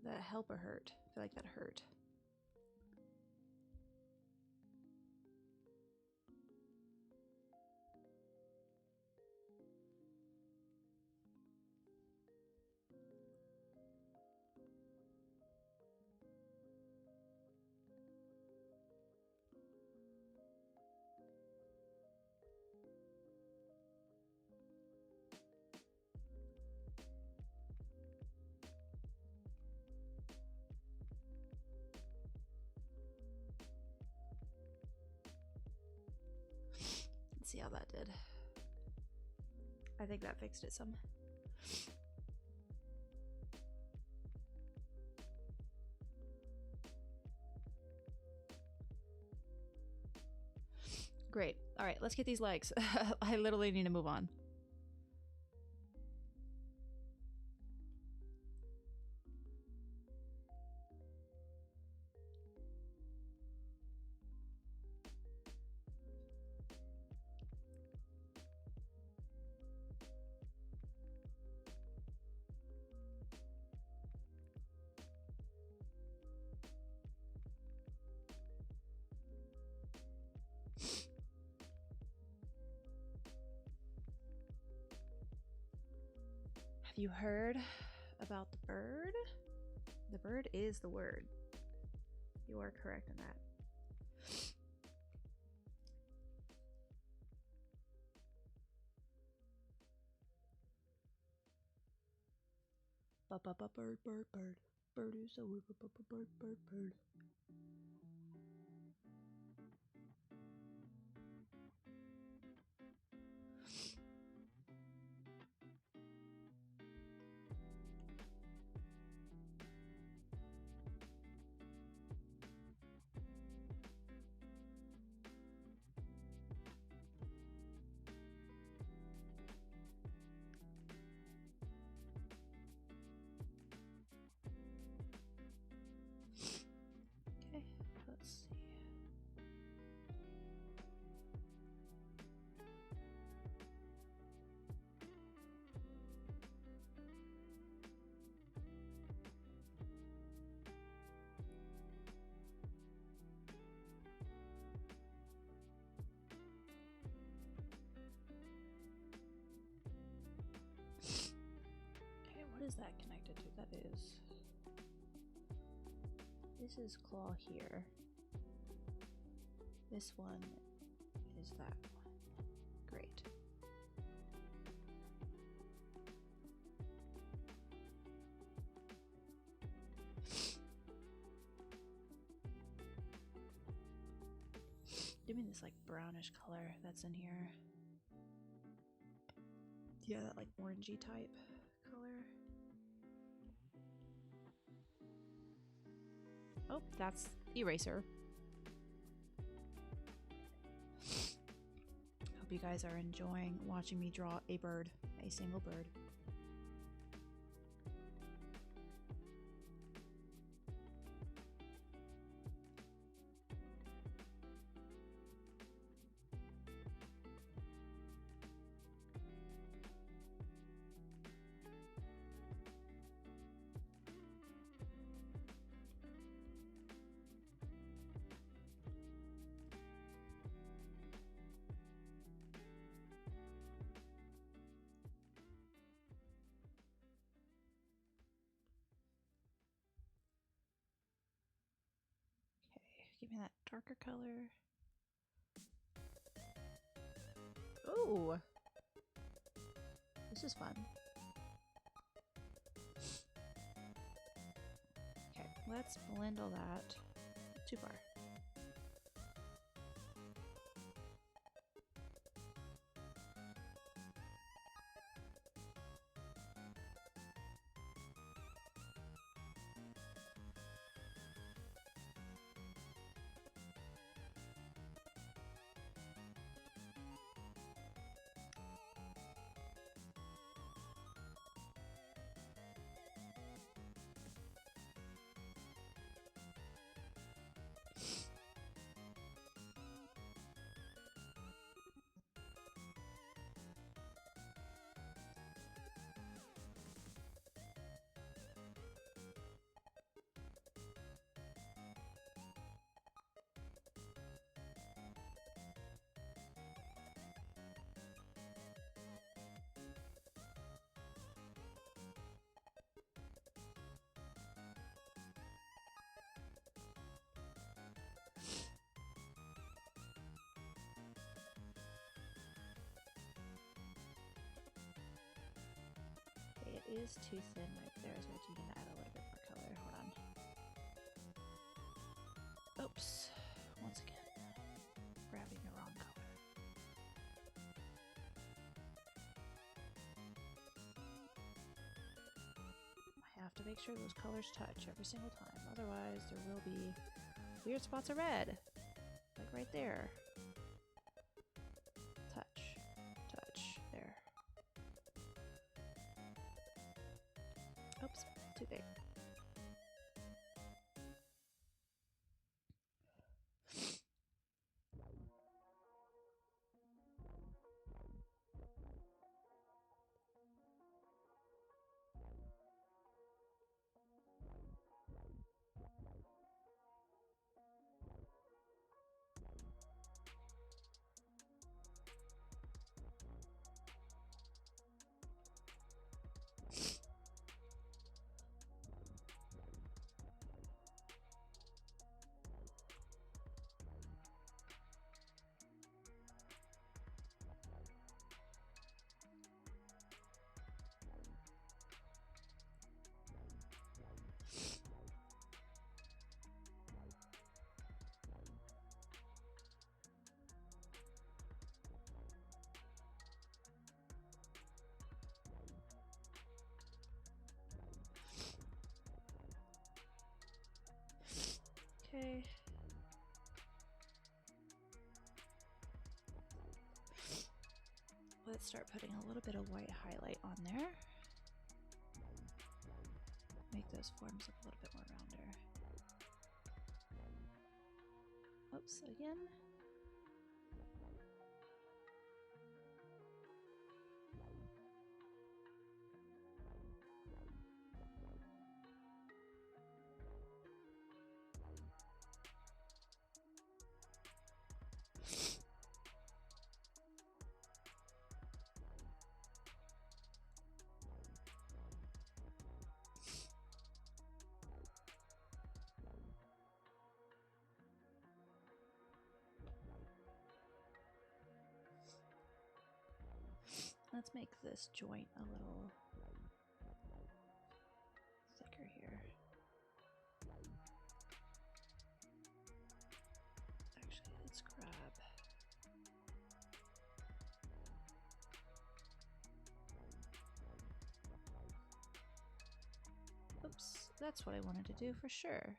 That help or hurt? I feel like that hurt. Let's see how that did. I think that fixed it some. Great. All right, let's get these legs. I literally need to move on. Have you heard about the bird? The bird is the word. You are correct in that. Bird, bird, bird. Bird is a bird, bird, bird, bird. Okay, let's see. Okay, what is that connected to? That is. This is claw here. This one is that one. Great. Give me this like brownish color that's in here. Yeah, that like orangey type color. Oh, that's eraser. Hope you guys are enjoying watching me draw a bird, a single bird. Give me that darker color. Ooh! This is fun. Okay, let's blend all that. Too far. is too thin right there, so I do need to add a little bit more color. Hold on. Oops. Once again, grabbing the wrong color. I have to make sure those colors touch every single time. Otherwise, there will be weird spots of red. Like right there. Touch. Touch. There. Oops. Too big. Okay. Let's start putting a little bit of white highlight on there. Make those forms look a little bit more rounder. Oops, again. Let's make this joint a little thicker here. Actually, let's grab oops, that's what I wanted to do for sure.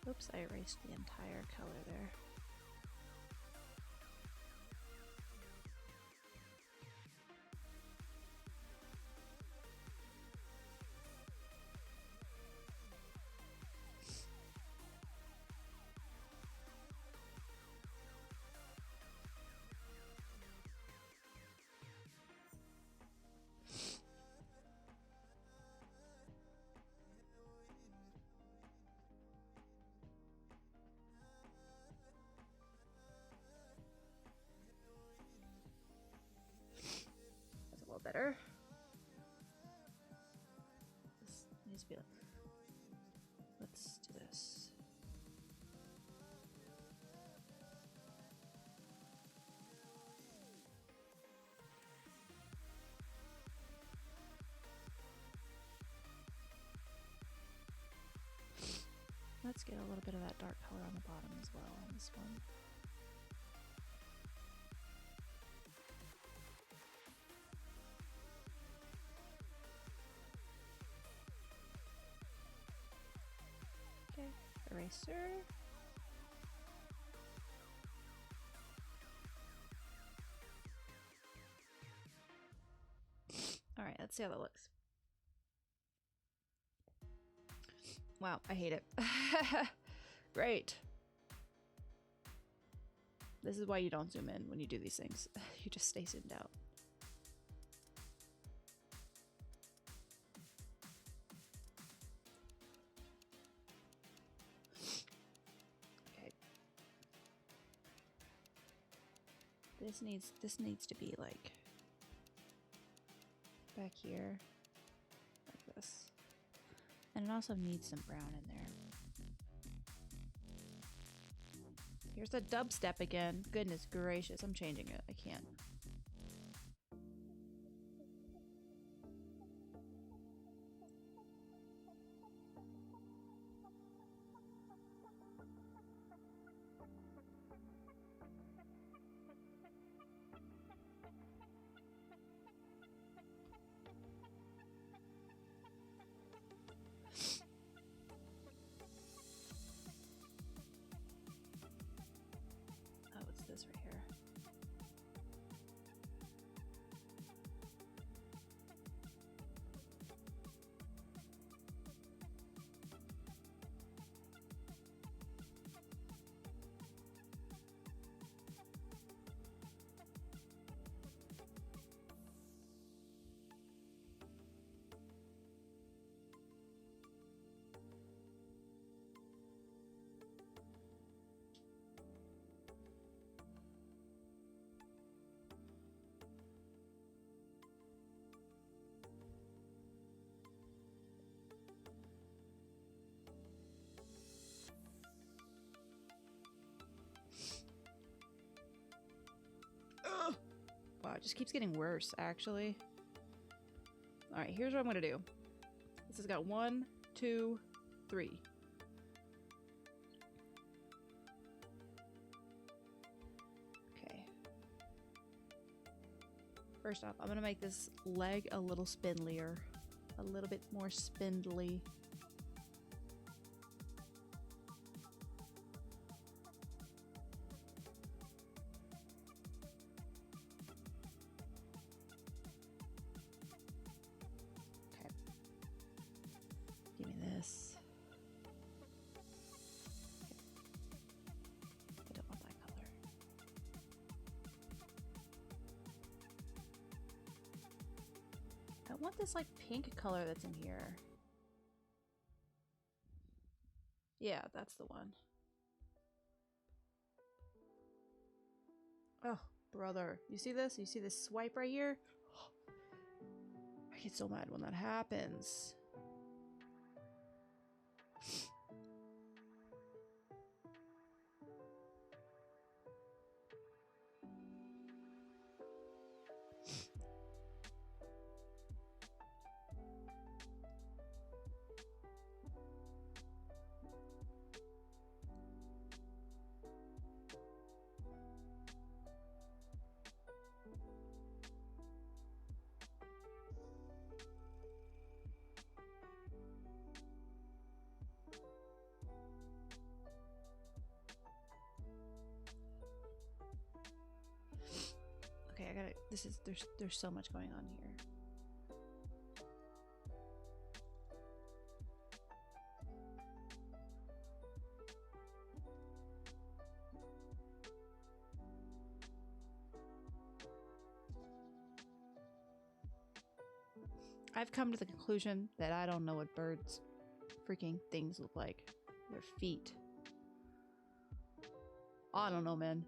Oops, I erased the entire color there. That's a little better. This needs to be like, let's do this. Let's get a little bit of that dark color on the bottom as well on this one. Okay. eraser. All right, let's see how that looks. Wow, I hate it. Great. This is why you don't zoom in when you do these things. You just stay zoomed out. Okay. This needs to be like back here, like this. And it also needs some brown in there. Here's the dubstep again. Goodness gracious, I'm changing it. I can't. Oh, it's this right here. Wow, it just keeps getting worse, actually. All right, here's what I'm gonna do. This has got 1, 2, 3. Okay. First off, I'm gonna make this leg a little spindlier, a little bit more spindly. Give me this. I don't want that color. I want this like pink color that's in here. Yeah, that's the one. Oh, brother. You see this? You see this swipe right here? I get so mad when that happens. Okay, I gotta. There's so much going on here. I've come to the conclusion that I don't know what birds' freaking things look like. Their feet. I don't know, man.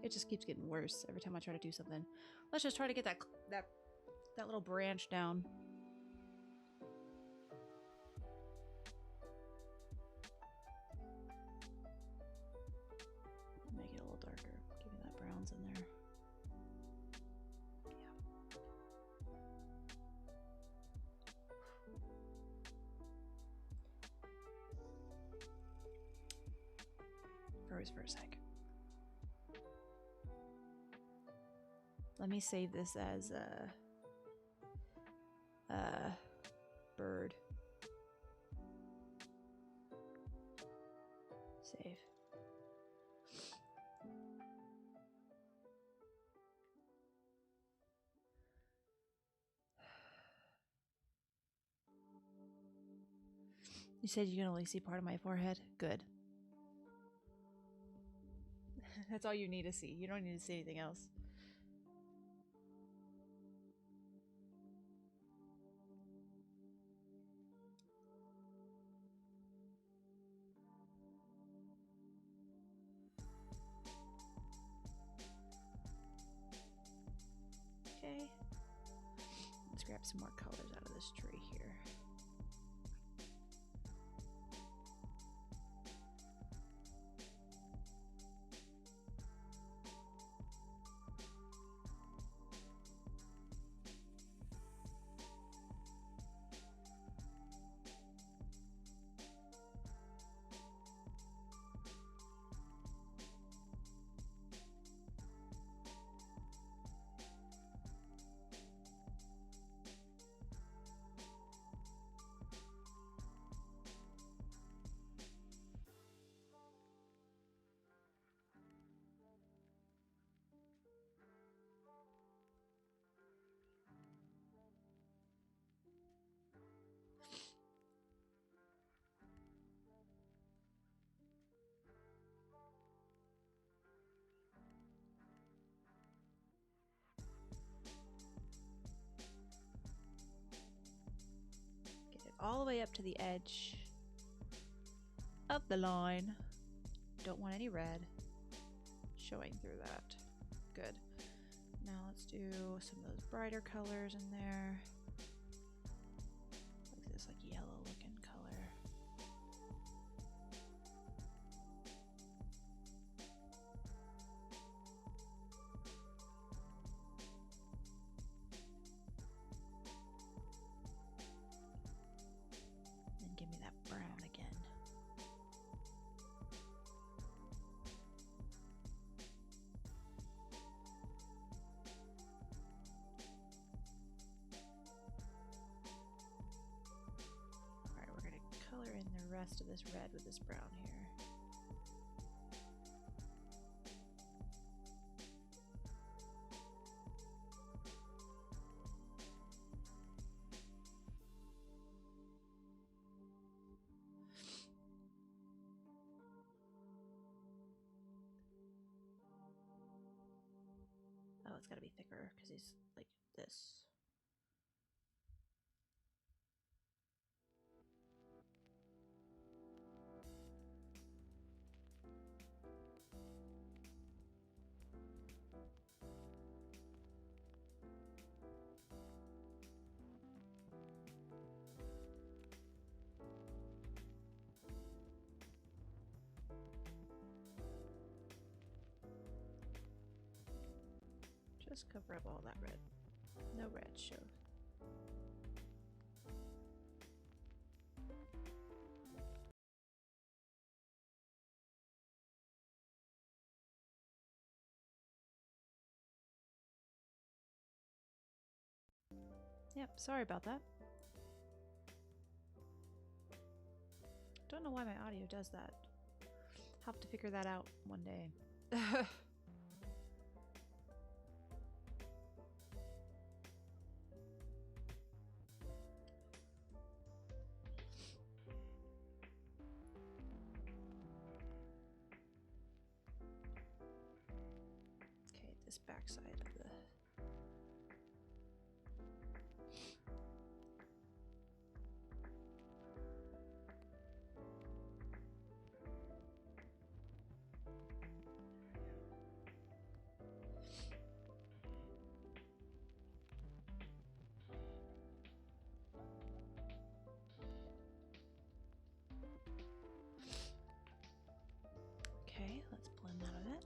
It just keeps getting worse every time I try to do something. Let's just try to get that little branch down. Make it a little darker. Give me that browns in there. Yeah. Froze for a sec. Let me save this as a bird. Save. You said you can only see part of my forehead? Good. That's all you need to see. You don't need to see anything else. Okay. Let's grab some more colors out of this tree here. Get it all the way up to the edge of the line. Don't want any red showing through that. Good. Now let's do some of those brighter colors in there. Like this, like yellow looking color. And give me that brown again. Color in the rest of this red with this brown here. Oh, it's gotta be thicker because he's like this. Just cover up all that red. No red show. Yep, sorry about that. Don't know why my audio does that. I'll have to figure that out one day. Okay, this backside of the Okay, let's blend that a bit.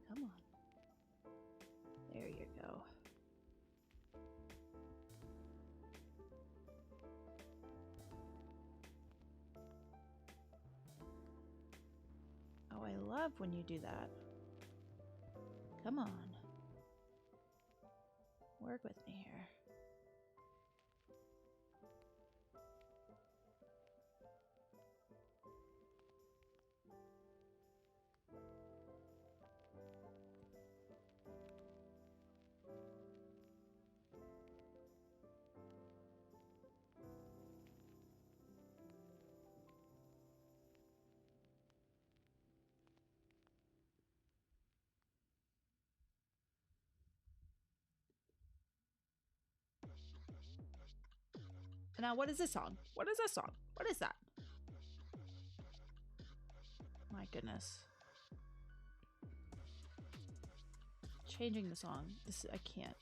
Come on. There you go. Oh, I love when you do that. Come on. Work with me here. Now, what is this song? What is this song? What is that? My goodness. Changing the song. This, I can't.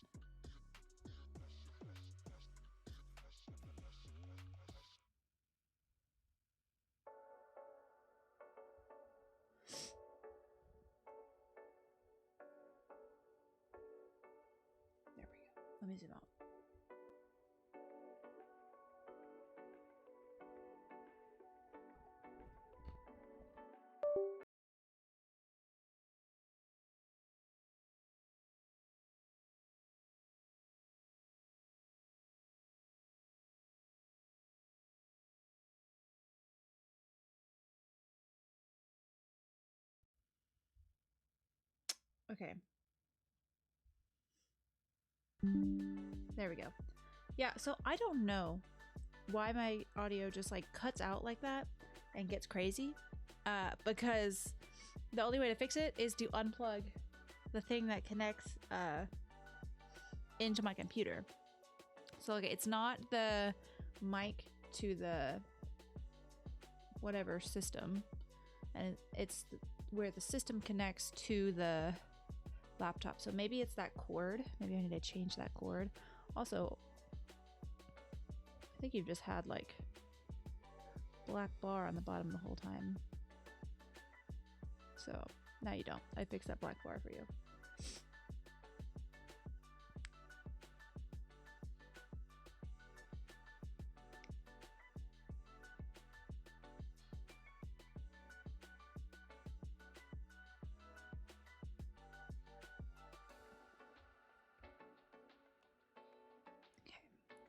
There we go. Let me zoom out. Okay. There we go. Yeah, so I don't know why my audio just like cuts out like that and gets crazy. Because the only way to fix it is to unplug the thing that connects into my computer. So okay, it's not the mic to the whatever system, and it's where the system connects to the laptop. So maybe it's that cord. Maybe I need to change that cord. Also, I think you've just had like black bar on the bottom the whole time. So now you don't. I fixed that black bar for you.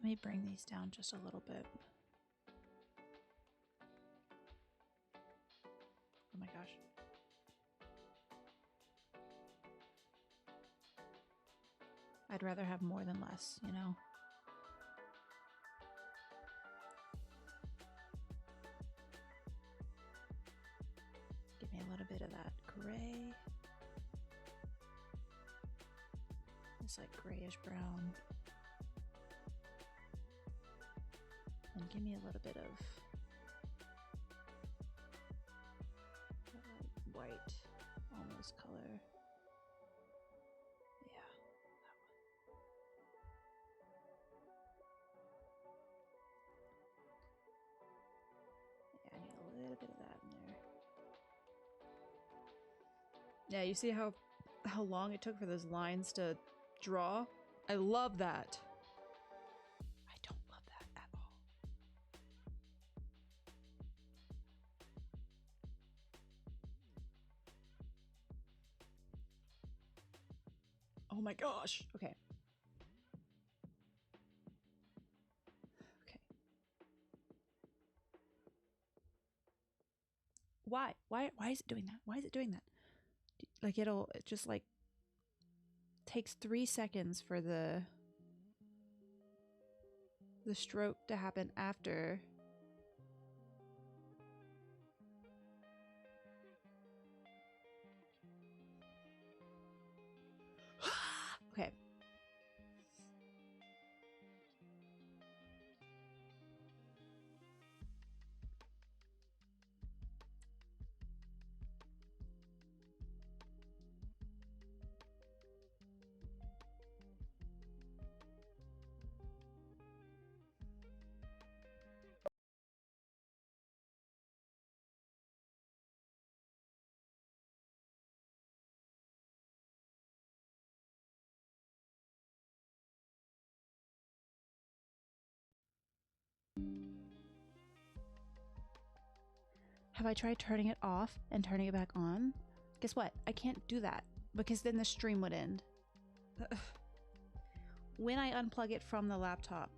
Let me bring these down just a little bit. Oh my gosh. I'd rather have more than less, you know? Give me a little bit of that gray. It's like grayish brown. And give me a little bit of white, almost color. Yeah, that one. Yeah, I need a little bit of that in there. Yeah, you see how long it took for those lines to draw? I love that. I don't love that at all. Oh my gosh. Okay. Okay. Why? Why is it doing that? Why is it doing that? Like it just like takes 3 seconds for the stroke to happen after. Okay. Have I tried turning it off and turning it back on? Guess what? I can't do that because then the stream would end. when I unplug it from the laptop,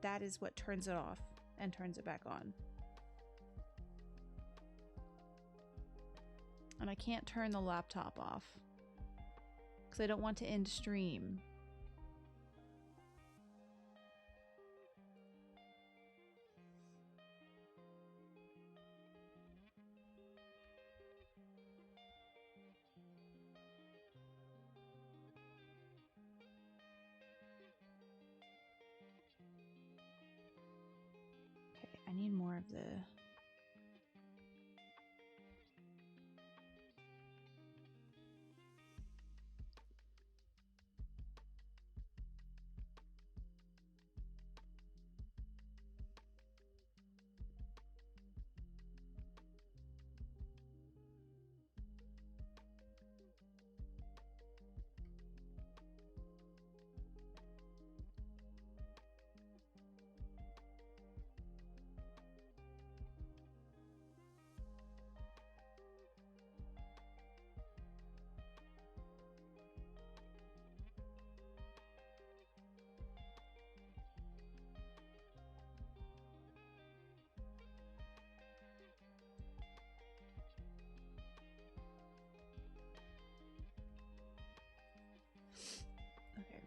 that is what turns it off and turns it back on. And I can't turn the laptop off because I don't want to end stream. Okay, I need more of the... Okay.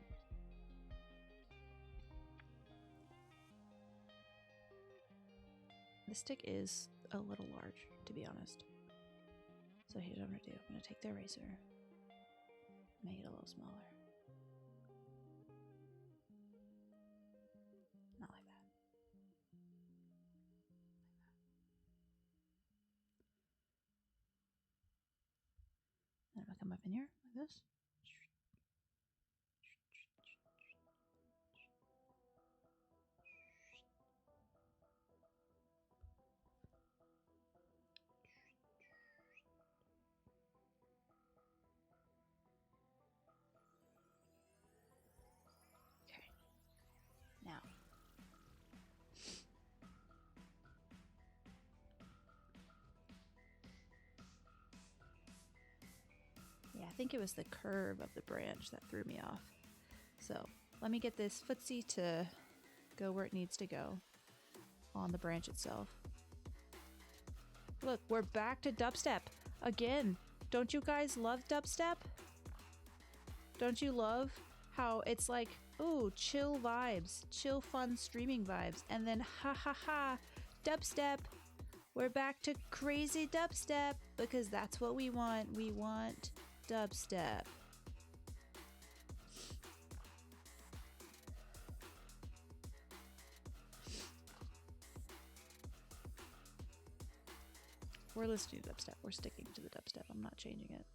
The stick is a little large, to be honest. So here's what I'm gonna do. I'm gonna take the eraser, make it a little smaller. Not like that. Then I'm gonna come up in here like this. Okay. Now. Yeah, I think it was the curve of the branch that threw me off. So let me get this footsie to go where it needs to go on the branch itself. Look, we're back to dubstep again. Don't you guys love dubstep? Don't you love how it's like, ooh, chill vibes, chill fun streaming vibes, and then ha ha ha, dubstep. We're back to crazy dubstep because that's what we want. We want dubstep. We're listening to dubstep. We're sticking to the dubstep. I'm not changing it.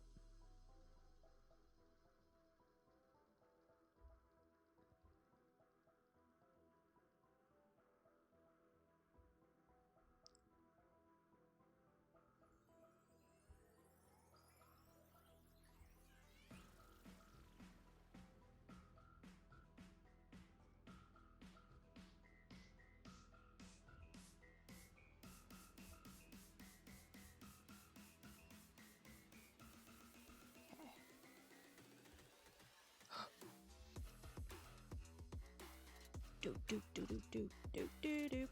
Do do do do do do do do.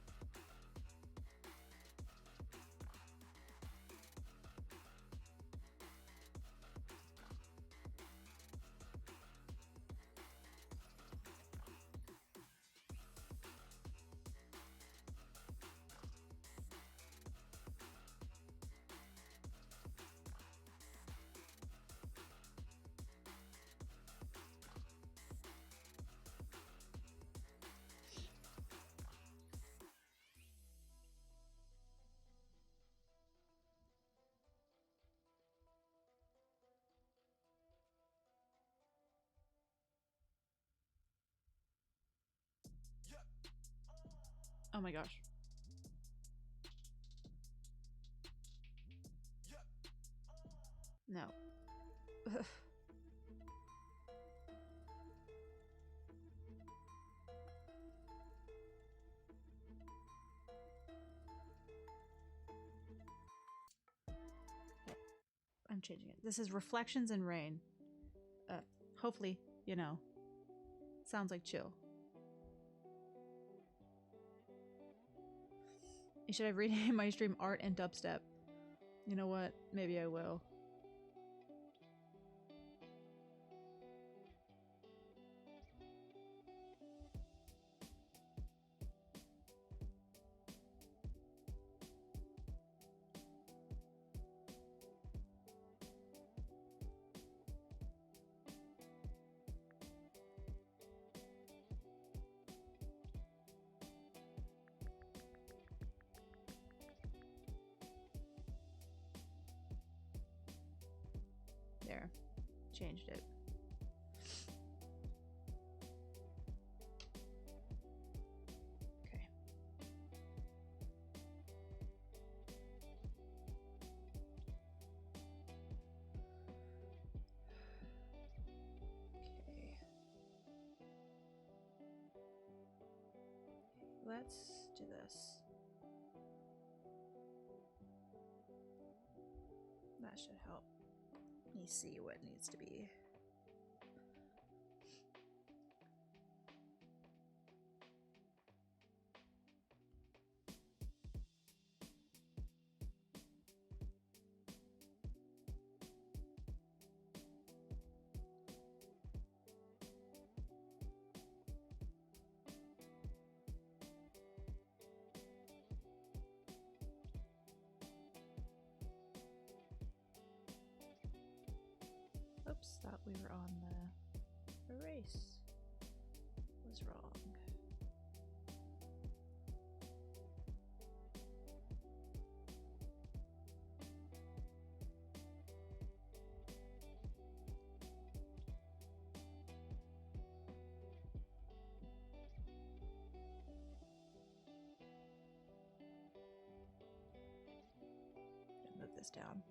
Oh my gosh. No. I'm changing it. This is Reflections in Rain. Hopefully, you know, sounds like chill. Should I rename my stream art and dubstep? You know what? Maybe I will. There. Changed it. Okay. Okay. Let's do this. That should help me see what needs to be. Oops, thought we were on the erase. Was wrong. Move this down.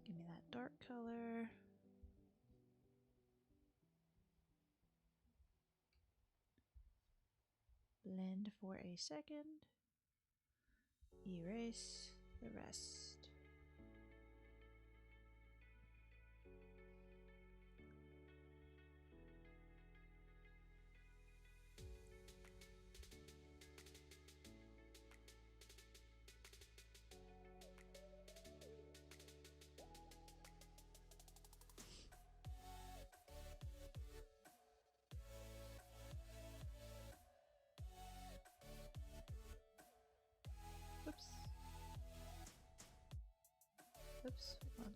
Give me that dark color. Blend for a second. Erase the rest. Oops. Oops. Hold on.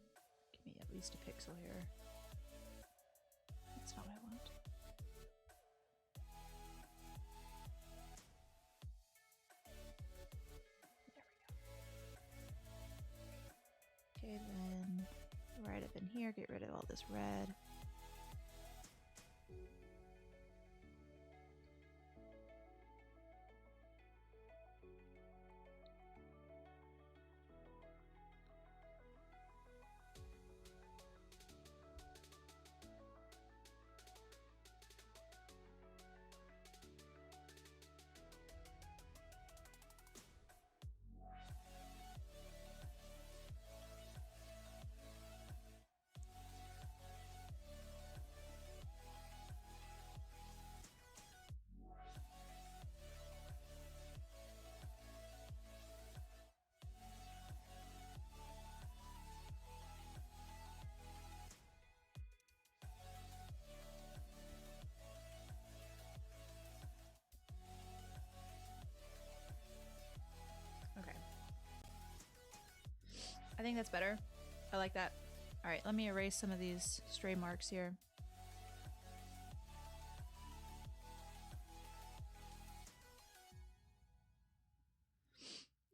Give me at least a pixel here. That's not what I want. There we go. Okay, then right up in here, get rid of all this red. Okay. I think that's better. I like that. All right, let me erase some of these stray marks here.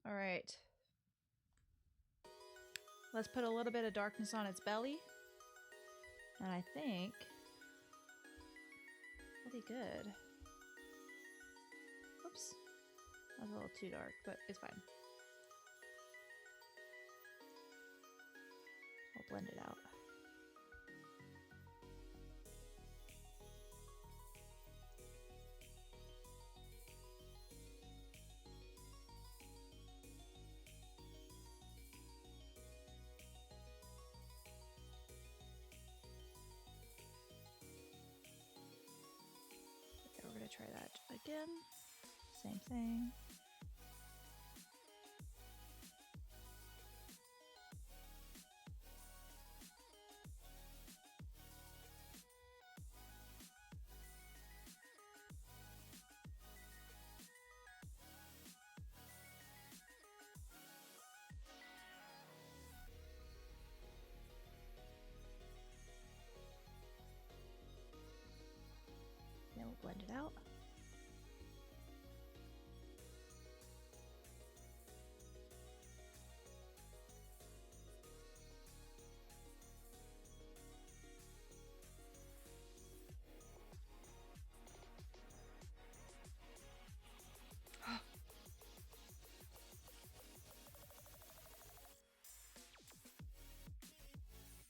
All right. Let's put a little bit of darkness on its belly. And I think it'll be good. Oops. That was a little too dark, but it's fine. I'll blend it out. again. Same thing. Then we'll blend it out.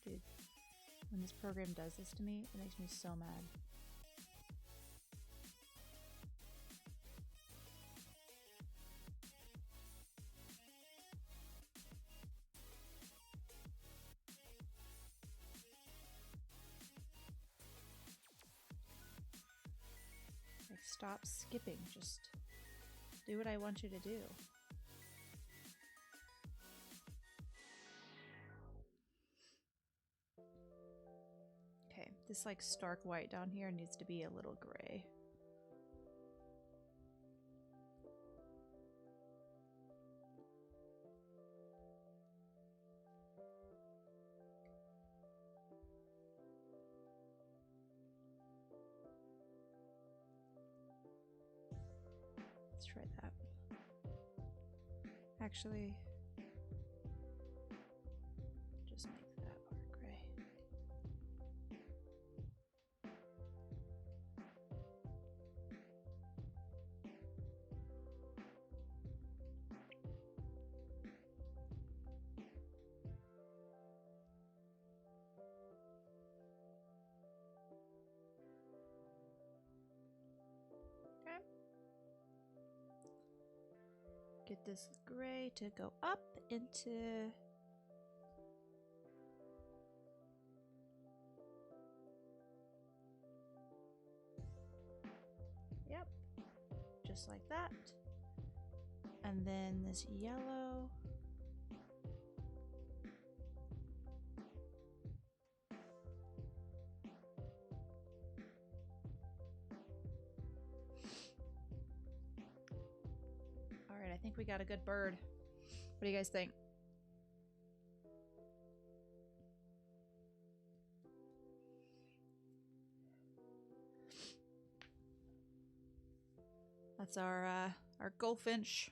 Dude, when this program does this to me, it makes me so mad. Like, stop skipping. Just do what I want you to do. Okay, this like stark white down here needs to be a little gray. Let's try that. Actually, just make that part gray. Okay. Get this gray to go up into yep, just like that. And then this yellow. All right, I think we got a good bird. What do you guys think? That's our goldfinch.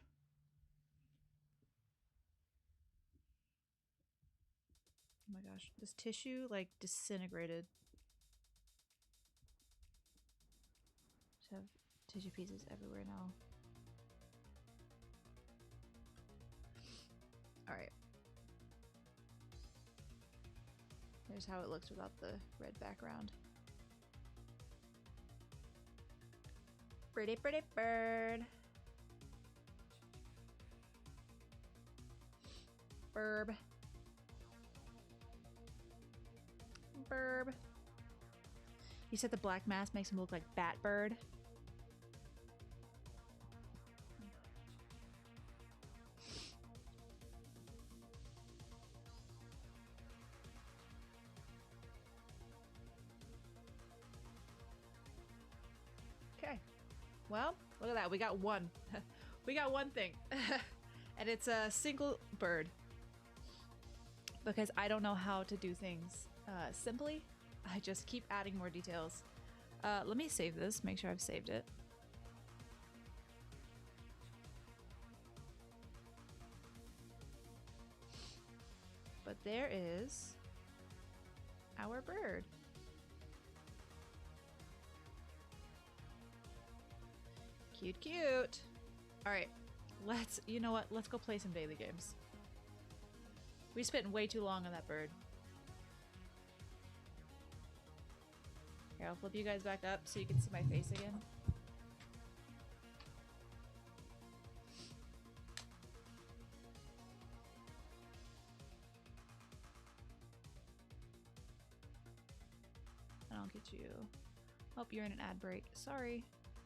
Oh my gosh, this tissue like disintegrated. Just have tissue pieces everywhere now. All right. Here's how it looks without the red background. Pretty, pretty bird. Burb. Burb. You said the black mask makes him look like Batbird. Okay. Well, look at that. We got one. We got one thing. And it's a single bird. Because I don't know how to do things simply. I just keep adding more details. Let me save this. Make sure I've saved it. But there is our bird. Cute, cute. All right, you know what? Let's go play some daily games. We spent way too long on that bird. Here, I'll flip you guys back up so you can see my face again. And I'll get you. Oh, you're in an ad break. Sorry.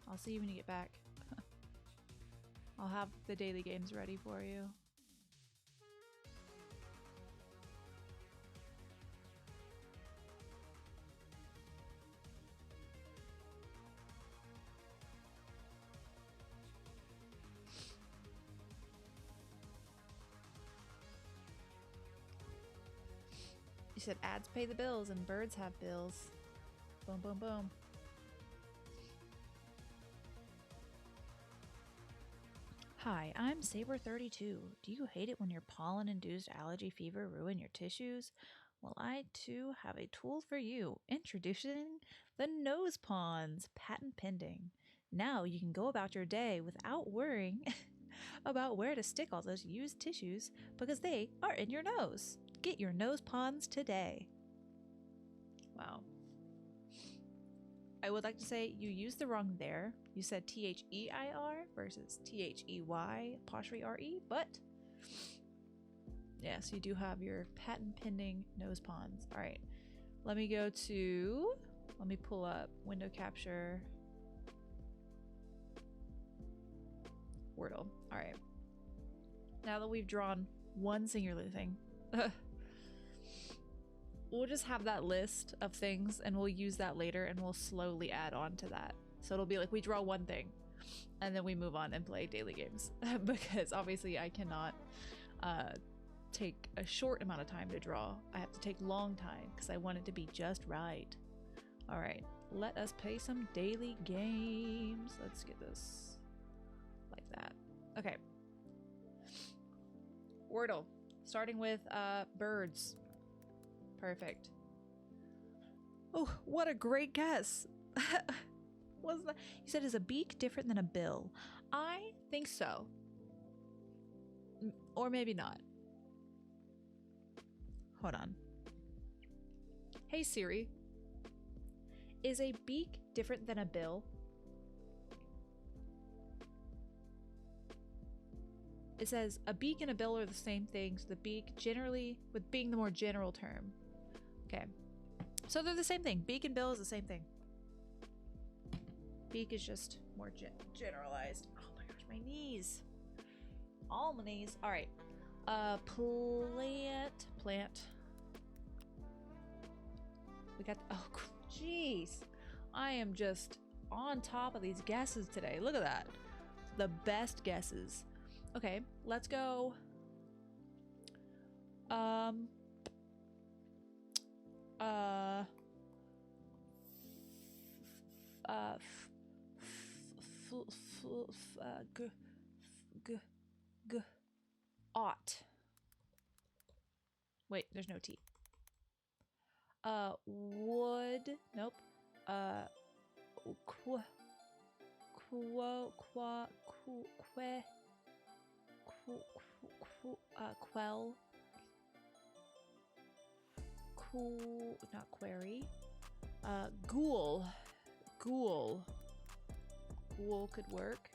I'll see you when you get back. I'll have the daily games ready for you. You said ads pay the bills and birds have bills. Boom, boom, boom. Hi, I'm Saber32. Do you hate it when your pollen-induced allergy fever ruin your tissues? Well, I too have a tool for you. Introducing the Nose Pawns, patent pending. Now you can go about your day without worrying about where to stick all those used tissues because they are in your nose. Get your Nose Pawns today. Wow. I would like to say you used the wrong there. You said T-H-E-I-R versus T-H-E-Y apostrophe R-E, but yes, you do have your patent pending nose pawns. All right, let me pull up window capture Wordle. All right, now that we've drawn one singular thing, we'll just have that list of things and we'll use that later and we'll slowly add on to that. So it'll be like we draw one thing and then we move on and play daily games because obviously I cannot take a short amount of time to draw. I have to take long time because I want it to be just right. All right, let us play some daily games. Let's get this like that. Okay. Wordle, starting with birds. Perfect. Oh, what a great guess. What's that? You said, is a beak different than a bill? I think so. Or maybe not. Hold on. Hey Siri. Is a beak different than a bill? It says a beak and a bill are the same thing, so the beak generally, with being the more general term. Okay. So they're the same thing. Beak and bill is the same thing. Beak is just more generalized. Oh my gosh, my knees. All my knees. All right. Plant. We got, oh, jeez. I am just on top of these guesses today. Look at that. The best guesses. Okay, let's go. Ought. Wait, there's no T. Would. Nope. Quell. Cool. Not query. Ghoul. Ghoul could work.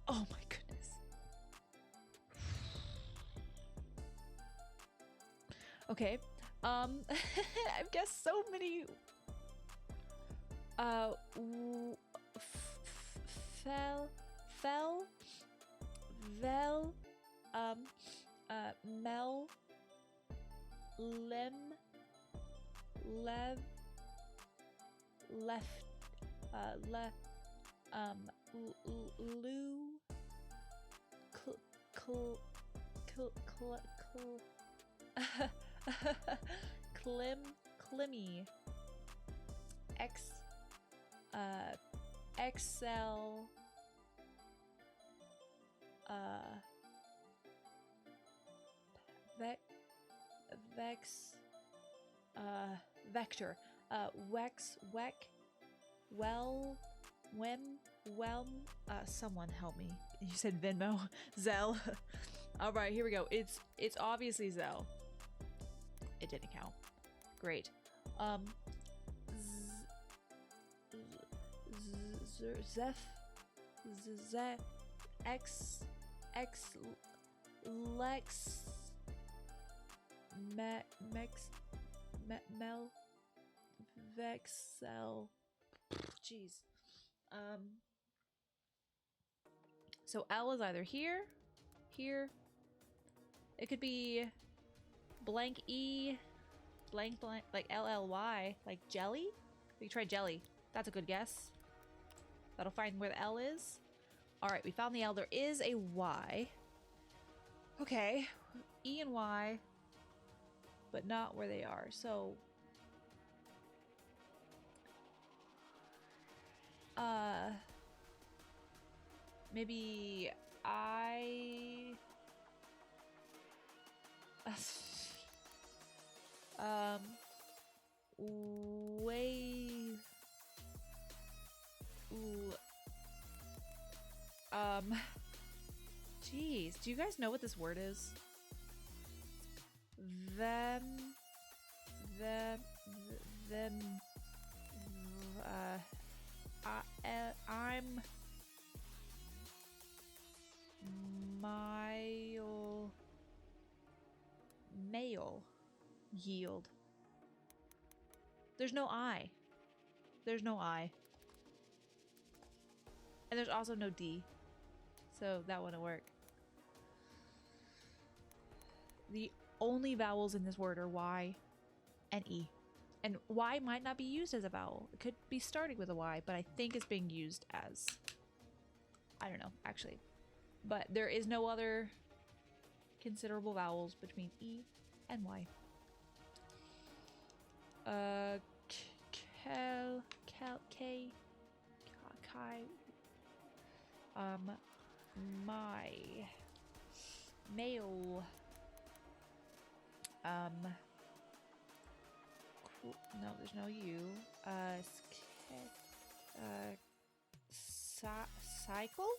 Oh my goodness. Okay. I've guessed so many. Mel, Lim, Lev, left, Lou, Climmy, Excel, Vector, someone help me. You said Venmo, Zelle. All right, here we go. It's obviously Zelle. It didn't count. Great. Lex, Mel, Vexel. Jeez. So L is either here, here. It could be blank E, blank blank, like LLY, like jelly. We can try jelly. That's a good guess. That'll find where the L is. All right, we found the L. There is a Y. Okay, E and Y, but not where they are. So, maybe I. Wave. Ooh. Jeez, do you guys know what this word is? Them. I'm. Male. Yield. There's no I. There's no I. And there's also no D. So that wouldn't work. The only vowels in this word are Y and E. And Y might not be used as a vowel. It could be starting with a Y, but I think it's being used as... I don't know, actually. But there is no other considerable vowels between E and Y. My male. No, there's no U.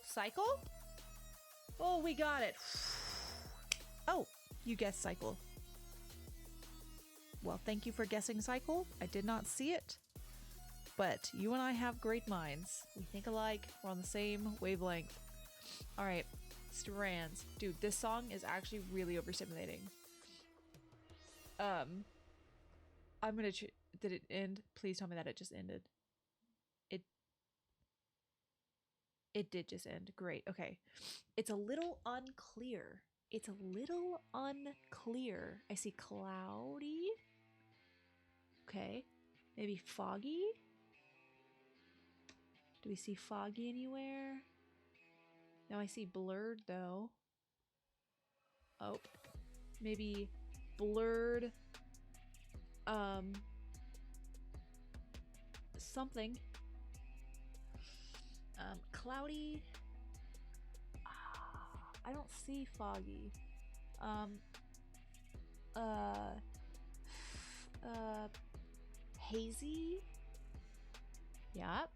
Cycle? Oh, we got it. Oh, you guessed cycle. Well, thank you for guessing cycle. I did not see it. But you and I have great minds. We think alike. We're on the same wavelength. All right, strands. Dude, this song is actually really overstimulating. I'm gonna. Did it end? Please tell me that it just ended. It did just end. Great. Okay. It's a little unclear. I see cloudy. Okay. Maybe foggy. Do we see foggy anywhere? No, I see blurred though. Oh. Maybe blurred. Something. Cloudy. I don't see foggy. Hazy. Yeah.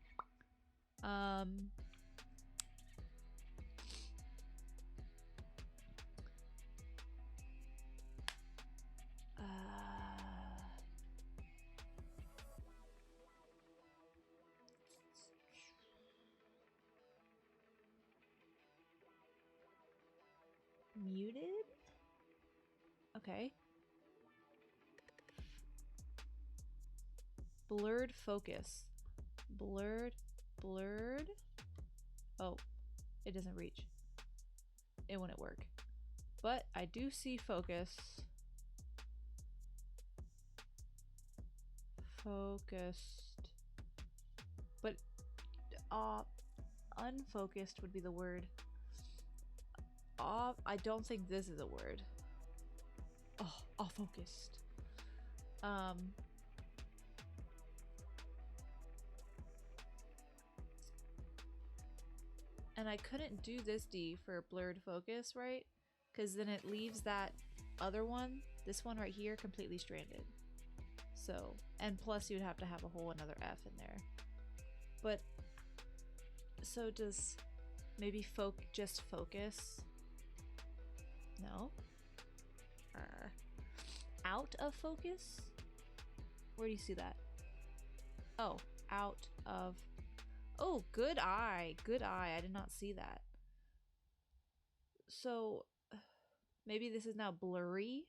Muted? Okay. Blurred focus. Blurred. Oh, it doesn't reach. It wouldn't work. But I do see focus. Focused. But unfocused would be the word. I don't think this is a word. Oh, off focused. And I couldn't do this D for blurred focus, right? Because then it leaves that other one, this one right here, completely stranded. So, and plus you'd have to have a whole another F in there. But, so does maybe just focus? No. Out of focus? Where do you see that? Oh, out of... Oh, good eye. Good eye. I did not see that. So, maybe this is now blurry.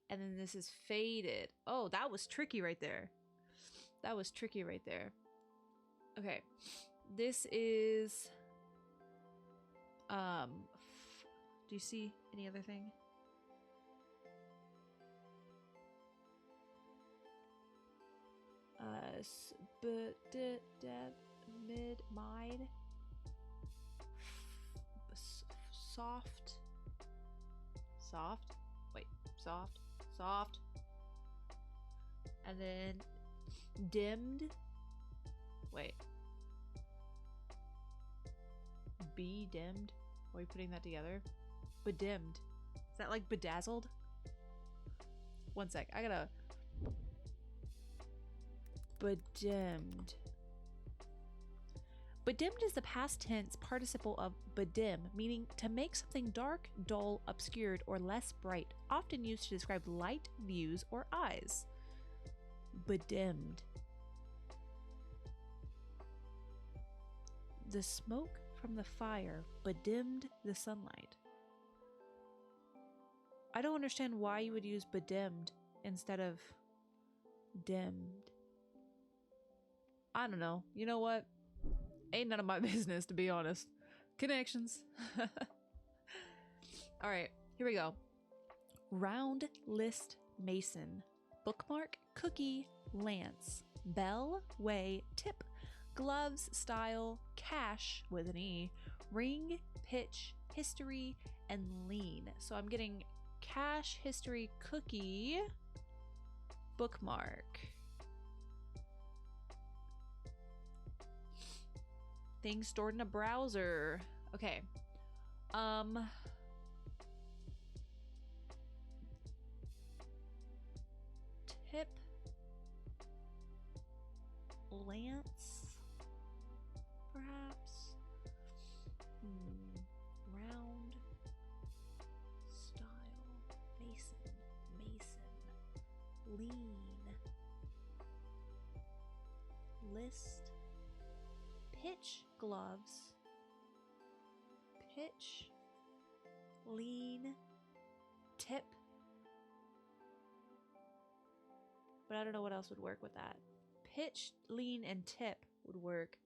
And then this is faded. Oh, that was tricky right there. Okay. This is do you see any other thing? Mid mide soft and then dimmed, wait, be dimmed. Are we putting that together? Bedimmed. Is that like bedazzled? One sec, I gotta. Bedimmed. Bedimmed is the past tense participle of bedim, meaning to make something dark, dull, obscured, or less bright, often used to describe light, views, or eyes. Bedimmed. The smoke from the fire bedimmed the sunlight. I don't understand why you would use bedimmed instead of dimmed. I don't know. You know what? Ain't none of my business, to be honest. Connections. All right, here we go. Round list mason. Bookmark, cookie, lance. Bell, way, tip. Gloves, style, cash with an E. Ring, pitch, history, and lean. So I'm getting cash, history, cookie, bookmark. Things stored in a browser. Okay. Tip. Lance. Perhaps. Round. Style. Mason. Lean. List. Pitch, gloves. Pitch, lean, tip. But I don't know what else would work with that. Pitch, lean, and tip would work.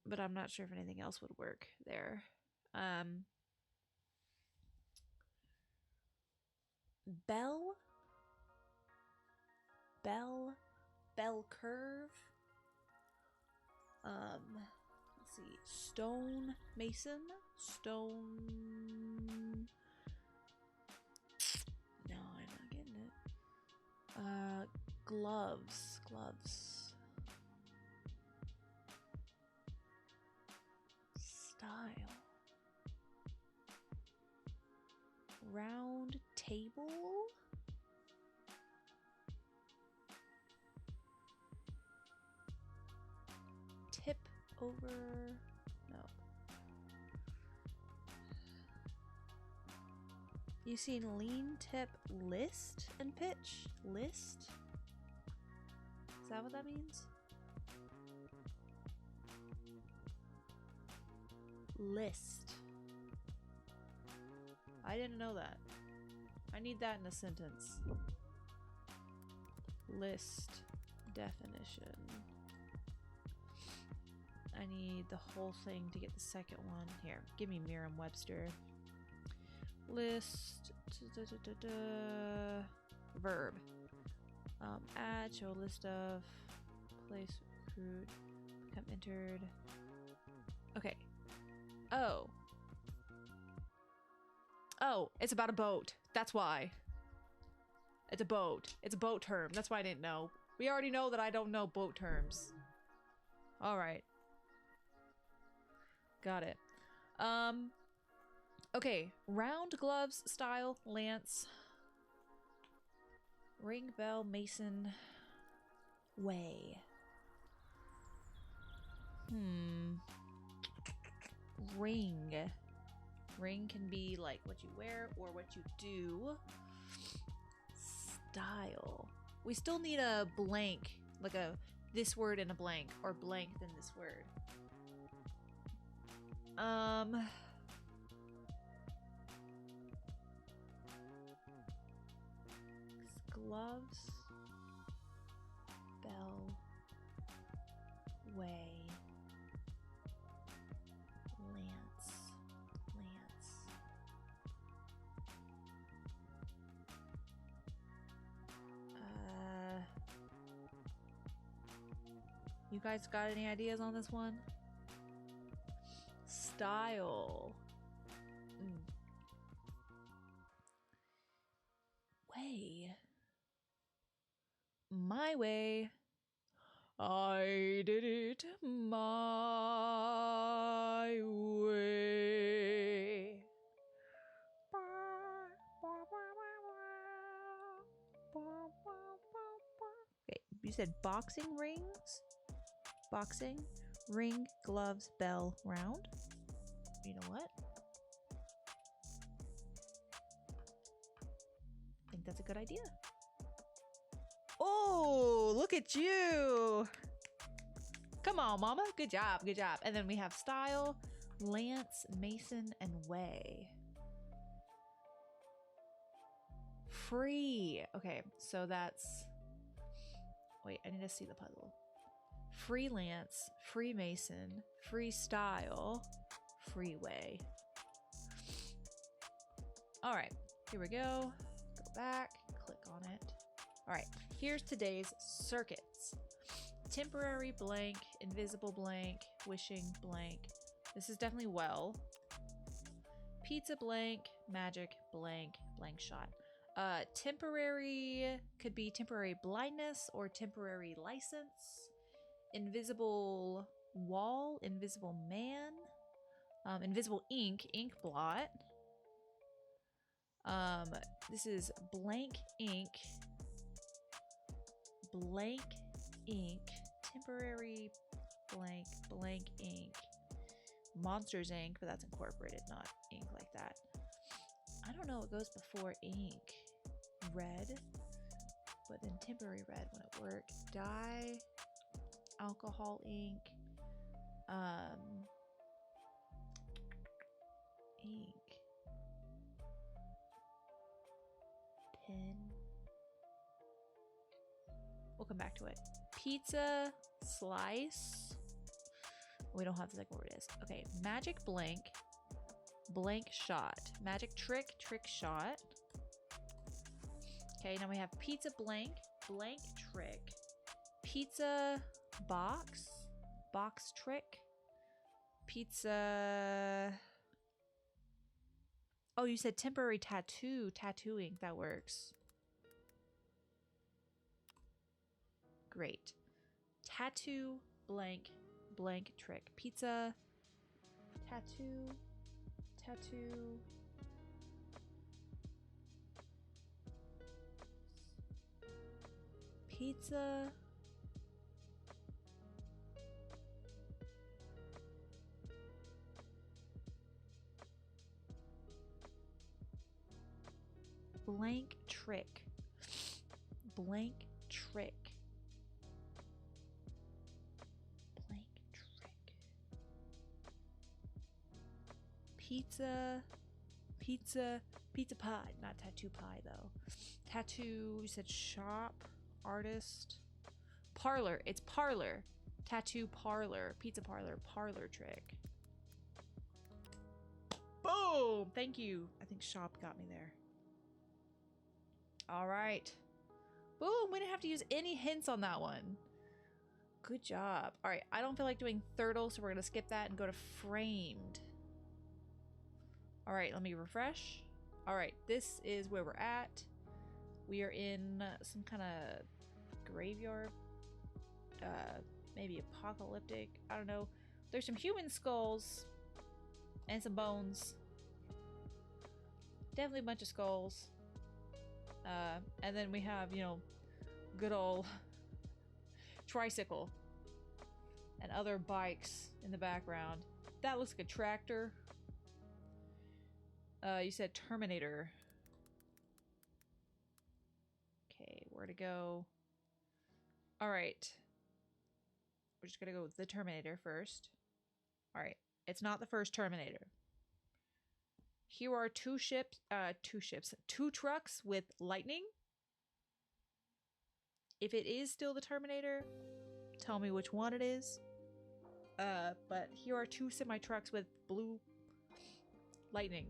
But I'm not sure if anything else would work there. Bell curve. Let's see. Stone mason. Stone. No, I'm not getting it. Gloves. Style. Round table. Tip over. No. You seen lean, tip, list, and pitch? List? Is that what that means? List. I didn't know that. I need that in a sentence. List definition. I need the whole thing to get the second one. Here, give me Merriam-Webster. List. Verb. Add, show a list of. Place, recruit, become entered. Okay. Oh, it's about a boat. That's why. It's a boat. It's a boat term. That's why I didn't know. We already know that I don't know boat terms. All right. Got it. Okay. Round gloves, style, lance. Ring, bell, mason. Way. Ring. Ring can be like what you wear or what you do. Style. We still need a blank, like a this word and a blank, or blank then this word. Gloves. Bell. Way. Lance. You guys got any ideas on this one? Style. Way. My way. I did it my way. Okay, you said boxing rings? Boxing, ring, gloves, bell, round. You know what? I think that's a good idea. Oh, look at you. Come on, mama. Good job, good job. And then we have style, lance, mason, and way. Free. Okay, so that's... Wait, I need to see the puzzle. Freelance, Freemason, freestyle, freeway. All right, here we go. Go back, click on it. All right, here's today's circuits. Temporary blank, invisible blank, wishing blank. This is definitely well. Pizza blank, magic blank, blank shot. Temporary could be temporary blindness or temporary license. Invisible wall, invisible man, invisible ink, ink blot. This is blank ink, temporary blank, blank ink, Monsters ink, but that's incorporated, not ink like that. I don't know what goes before ink. Red, but then temporary red wouldn't work. Dye, alcohol ink, ink, pen. We'll come back to it. Pizza slice. We don't have the second word is. Okay, magic blank, blank shot. Magic trick, trick shot. Okay, now we have pizza blank, blank trick. Pizza box, box trick. Pizza... Oh, you said temporary tattoo, tattooing. That works. Great. Tattoo, blank, blank trick. Pizza, tattoo, tattoo. Pizza. Blank trick. Blank trick. Blank trick. Pizza. Pizza. Pizza pie. Not tattoo pie, though. Tattoo. You said shop. Artist. Parlor. It's parlor. Tattoo parlor. Pizza parlor. Parlor trick. Boom! Thank you. I think shop got me there. All right. Boom. We didn't have to use any hints on that one. Good job. All right. I don't feel like doing Thurtle, so we're going to skip that and go to framed. All right. Let me refresh. All right. This is where we're at. We are in some kind of graveyard. Maybe apocalyptic. I don't know. There's some human skulls and some bones. Definitely a bunch of skulls. And then we have, you know, good old tricycle and other bikes in the background. That looks like a tractor. You said Terminator. Okay, where to go? All right. We're just gonna go with the Terminator first. All right. It's not the first Terminator. Here are two trucks with lightning. If it is still the Terminator, tell me which one it is. But here are 2 semi-trucks with blue lightning.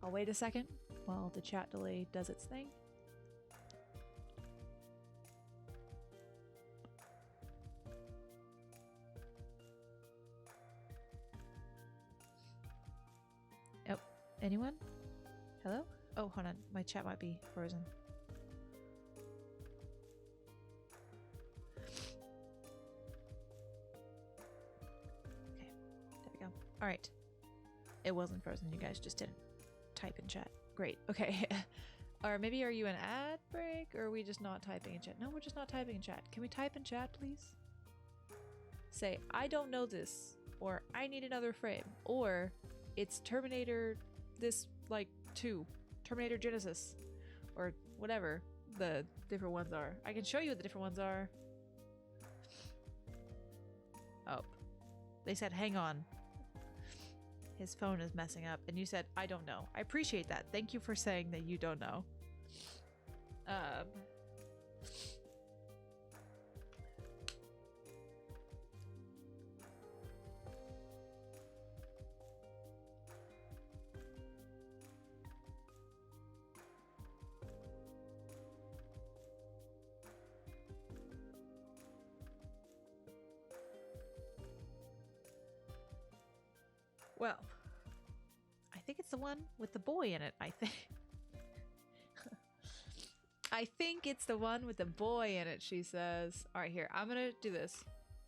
I'll wait a second while the chat delay does its thing. Oh, anyone? Hello? Oh, hold on. My chat might be frozen. Okay, there we go. All right. It wasn't frozen. You guys just didn't type in chat. Great. Okay. Or maybe are you an ad break, or are we just not typing in chat? No, we're just not typing in chat. Can we type in chat, please? Say, I don't know this, or I need another frame, or it's Terminator this, like, 2. Terminator Genesis, or whatever the different ones are. I can show you what the different ones are. Oh. They said, hang on. His phone is messing up, and you said, I don't know. I appreciate that. Thank you for saying that you don't know. Well, I think it's the one with the boy in it, I think. I think it's the one with the boy in it, she says. All right, here, I'm gonna do this.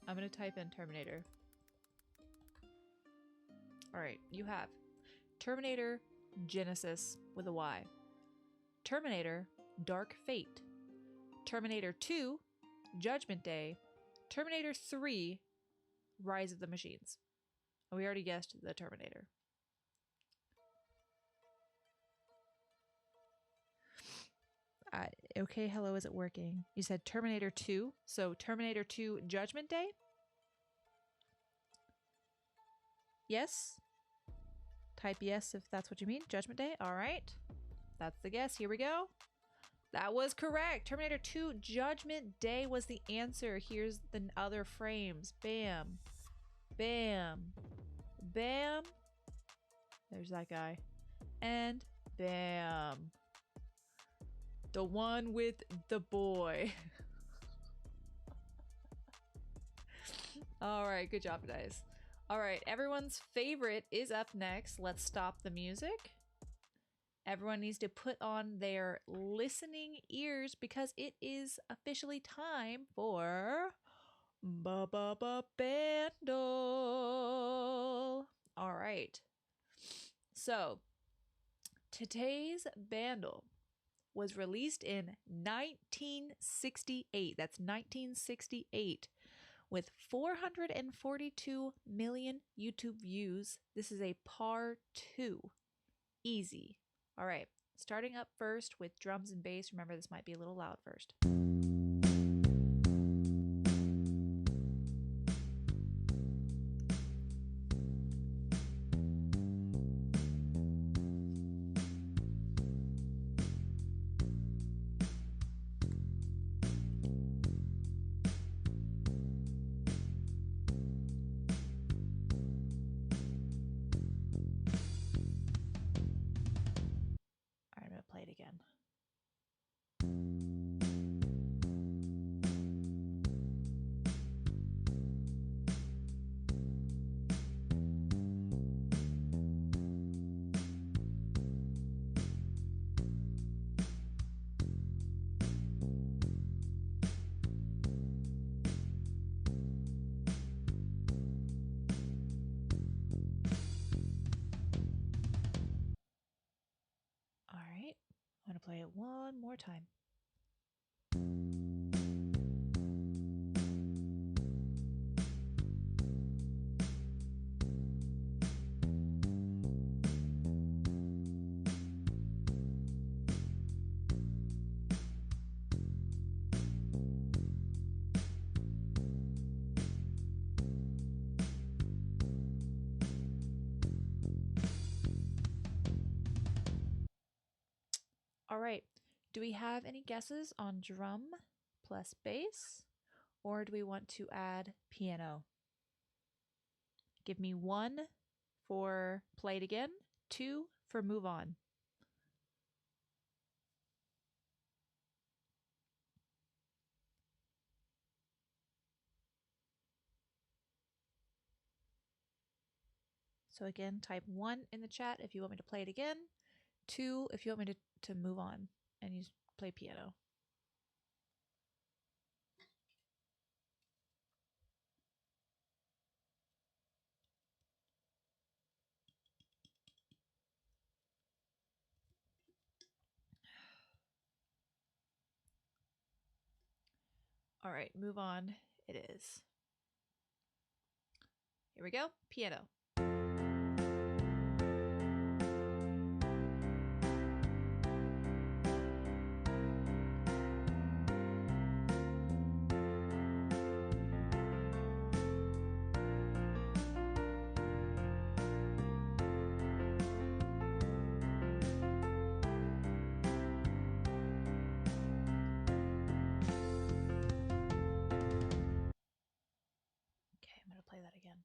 I'm gonna type in Terminator. All right, you have Terminator Genesis with a Y. Terminator Dark Fate. Terminator 2 Judgment Day. Terminator 3 Rise of the Machines. We already guessed the Terminator. Okay, hello, is it working? You said Terminator 2, so Terminator 2 Judgment Day? Yes? Type yes if that's what you mean. Judgment Day? All right. That's the guess. Here we go. That was correct. Terminator 2 Judgment Day was the answer. Here's the other frames. Bam. Bam. Bam. There's that guy. And bam. The one with the boy. All right, good job, guys. All right, everyone's favorite is up next. Let's stop the music. Everyone needs to put on their listening ears because it is officially time for Bandle. All right. So, today's Bandle was released in 1968. That's 1968. With 442 million YouTube views. This is a par 2. Easy. All right. Starting up first with drums and bass. Remember, this might be a little loud first. Again. All right. I'm going to play it one more time. All right. Do we have any guesses on drum plus bass, or do we want to add piano? Give me 1 for play it again, 2 for move on. So again, type 1 in the chat if you want me to play it again, 2 if you want me to move on and use play piano. All right, move on. It is. Here we go. Piano. Okay, I'm going to play that again.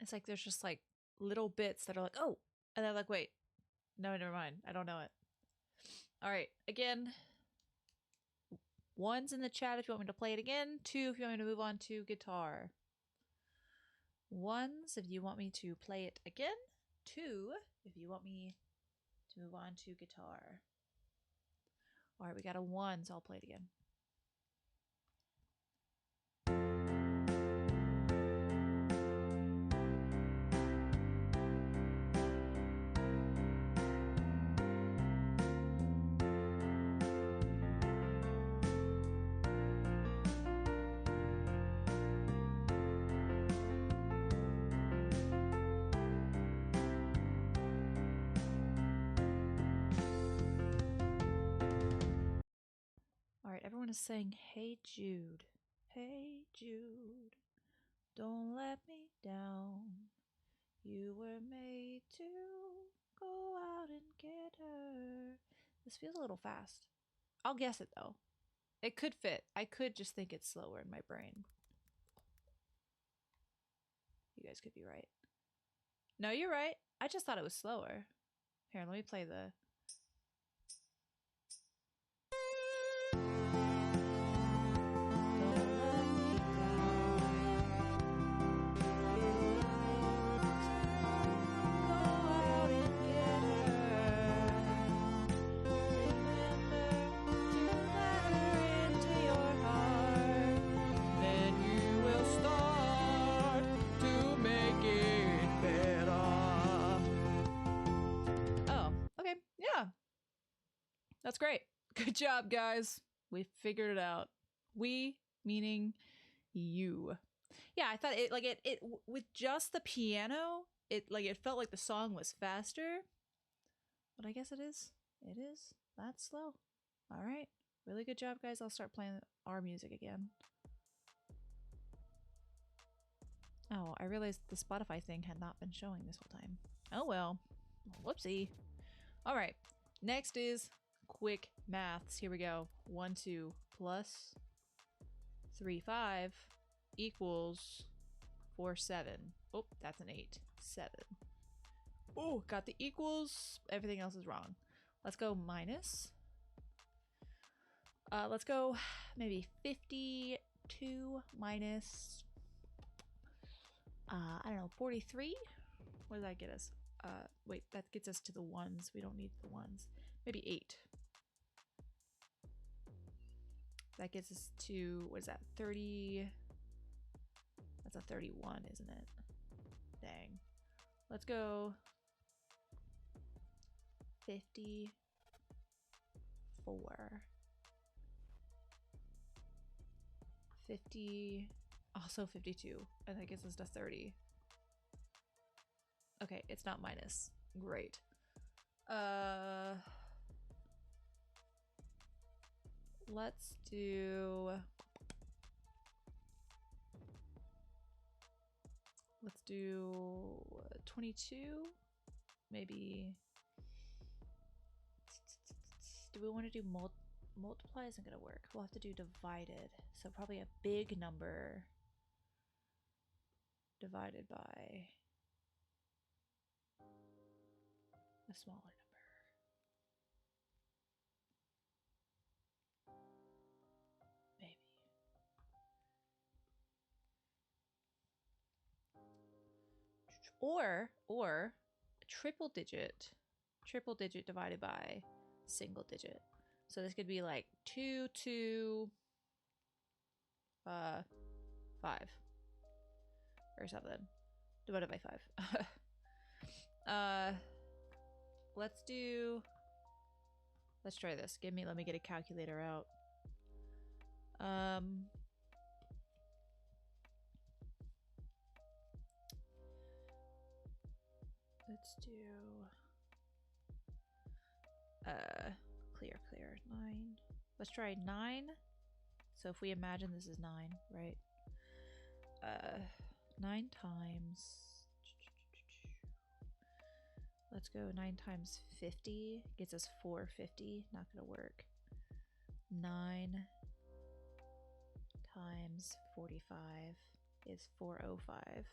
It's like there's just like little bits that are like, oh, and they're like, wait, no, never mind. I don't know it. All right, again, 1's in the chat if you want me to play it again, 2 if you want me to move on to guitar. 1's if you want me to play it again, 2 if you want me to move on to guitar. All right, we got a 1, so I'll play it again. Everyone is saying, hey Jude, hey Jude, don't let me down. You were made to go out and get her. This feels a little fast. I'll guess it though. It could fit. I could just think it's slower in my brain. You guys could be right. No, you're right. I just thought it was slower. Here, let me play the... That's great. Good job, guys. We figured it out. We, meaning you. Yeah, I thought it with just the piano, it felt like the song was faster. But I guess it is. It is. That's slow. All right. Really good job, guys. I'll start playing our music again. Oh, I realized the Spotify thing had not been showing this whole time. Oh well. Whoopsie. All right. Next is quick maths. Here we go. 1, 2 plus 3, 5 equals 4, 7. Oh, that's an 8. 7. Oh, got the equals. Everything else is wrong. Let's go minus. Let's go maybe 52 minus I don't know, 43? What does that get us? Wait, that gets us to the ones. We don't need the ones. Maybe 8. That gets us to, what is that, 30? That's a 31, isn't it? Dang. Let's go 54. 50, also 52, and that gets us to 30. Okay, it's not minus. Great. Let's do 22. Maybe. Do we want to do multiply? Isn't gonna work. We'll have to do divided. So probably a big number divided by a smaller number. Maybe. Or triple digit divided by single digit. So this could be like 2, 2, 5 or something divided by 5. Let's try this. Let me get a calculator out. Let's do clear 9. Let's try 9. So if we imagine this is 9, right? 9 times, let's go 9 times 50 gets us 450. Not gonna work. 9 times 45 is 405.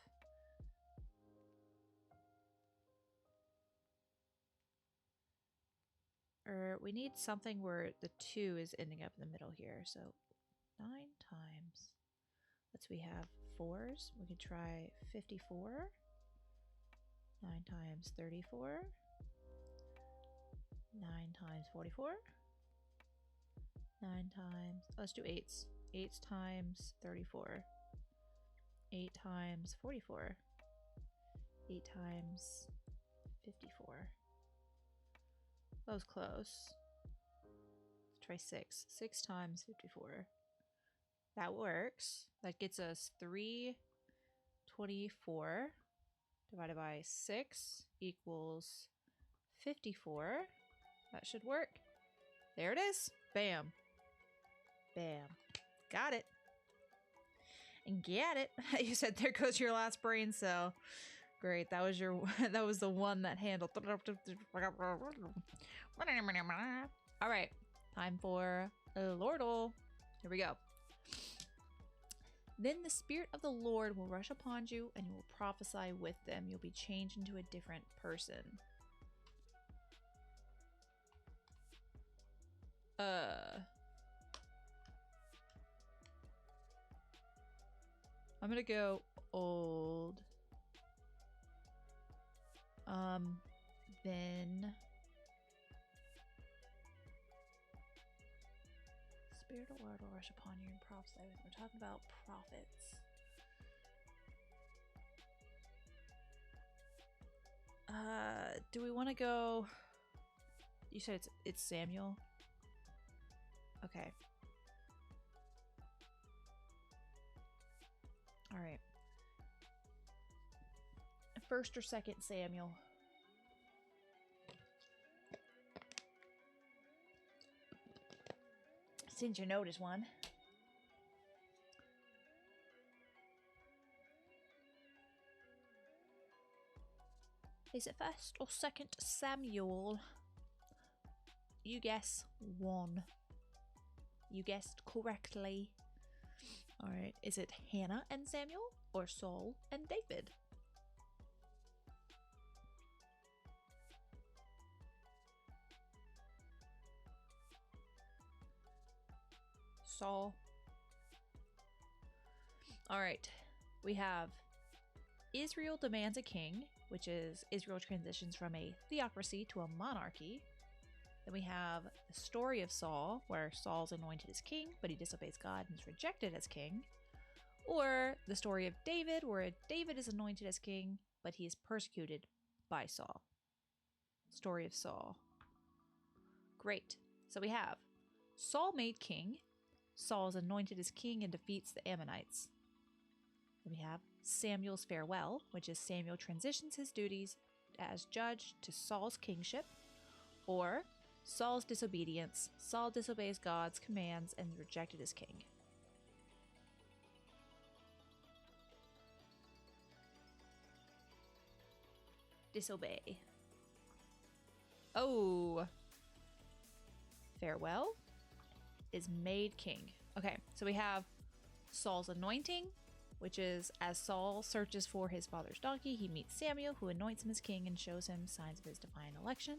Or we need something where the 2 is ending up in the middle here. So 9 times, we have 4s. We could try 54. 9 times 34. 9 times 44. 9 times, let's do 8s. 8 times 34. 8 times 44. 8 times 54. That was close. Let's try 6. 6 times 54. That works. That gets us 324 divided by 6 equals 54. That should work. There it is. Bam. Bam. Got it. And get it. You said there goes your last brain cell. Great. That was your that was the one that handled. All right. Time for Lordle. Here we go. Then the spirit of the Lord will rush upon you, and you will prophesy with them. You'll be changed into a different person. I'm gonna go old. Then spirit of the Lord will rush upon you and prophesy with them. We're talking about prophets. Do we want to go? You said it's Samuel. Okay. All right. First or second Samuel? Since you notice one. Is it first or second Samuel? You guess 1. You guessed correctly. Alright, is it Hannah and Samuel or Saul and David? Saul. Alright, we have Israel demands a king, which is Israel transitions from a theocracy to a monarchy. Then we have the story of Saul, where Saul's anointed as king, but he disobeys God and is rejected as king. Or the story of David, where David is anointed as king, but he is persecuted by Saul. Story of Saul. Great. So we have Saul made king. Saul is anointed as king and defeats the Ammonites. Then we have Samuel's farewell, which is Samuel transitions his duties as judge to Saul's kingship. Or Saul's disobedience. Saul disobeys God's commands and is rejected as king. Disobey. Oh. Farewell is made king. Okay, so we have Saul's anointing, which is as Saul searches for his father's donkey, he meets Samuel, who anoints him as king and shows him signs of his divine election.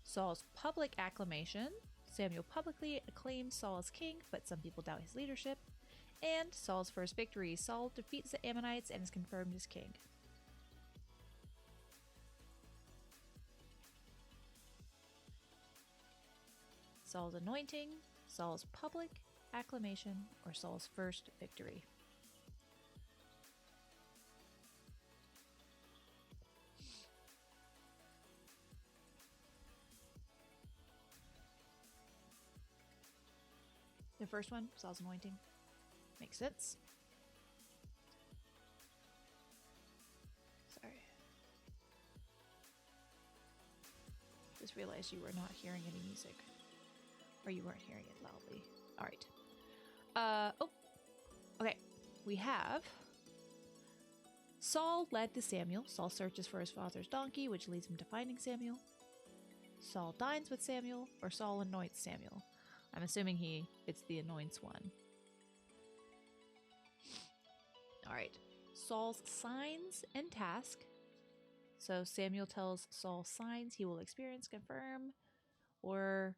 Saul's public acclamation. Samuel publicly acclaims Saul as king, but some people doubt his leadership. And Saul's first victory. Saul defeats the Ammonites and is confirmed as king. Saul's anointing, Saul's public acclamation, or Saul's first victory. The first one, Saul's anointing. Makes sense. Sorry. Just realized you were not hearing any music. Or you weren't hearing it loudly. Alright. Okay. We have Saul led to Samuel. Saul searches for his father's donkey, which leads him to finding Samuel. Saul dines with Samuel, or Saul anoints Samuel. I'm assuming it's the anoints one. Alright. Saul's signs and task. So Samuel tells Saul signs he will experience, confirm, or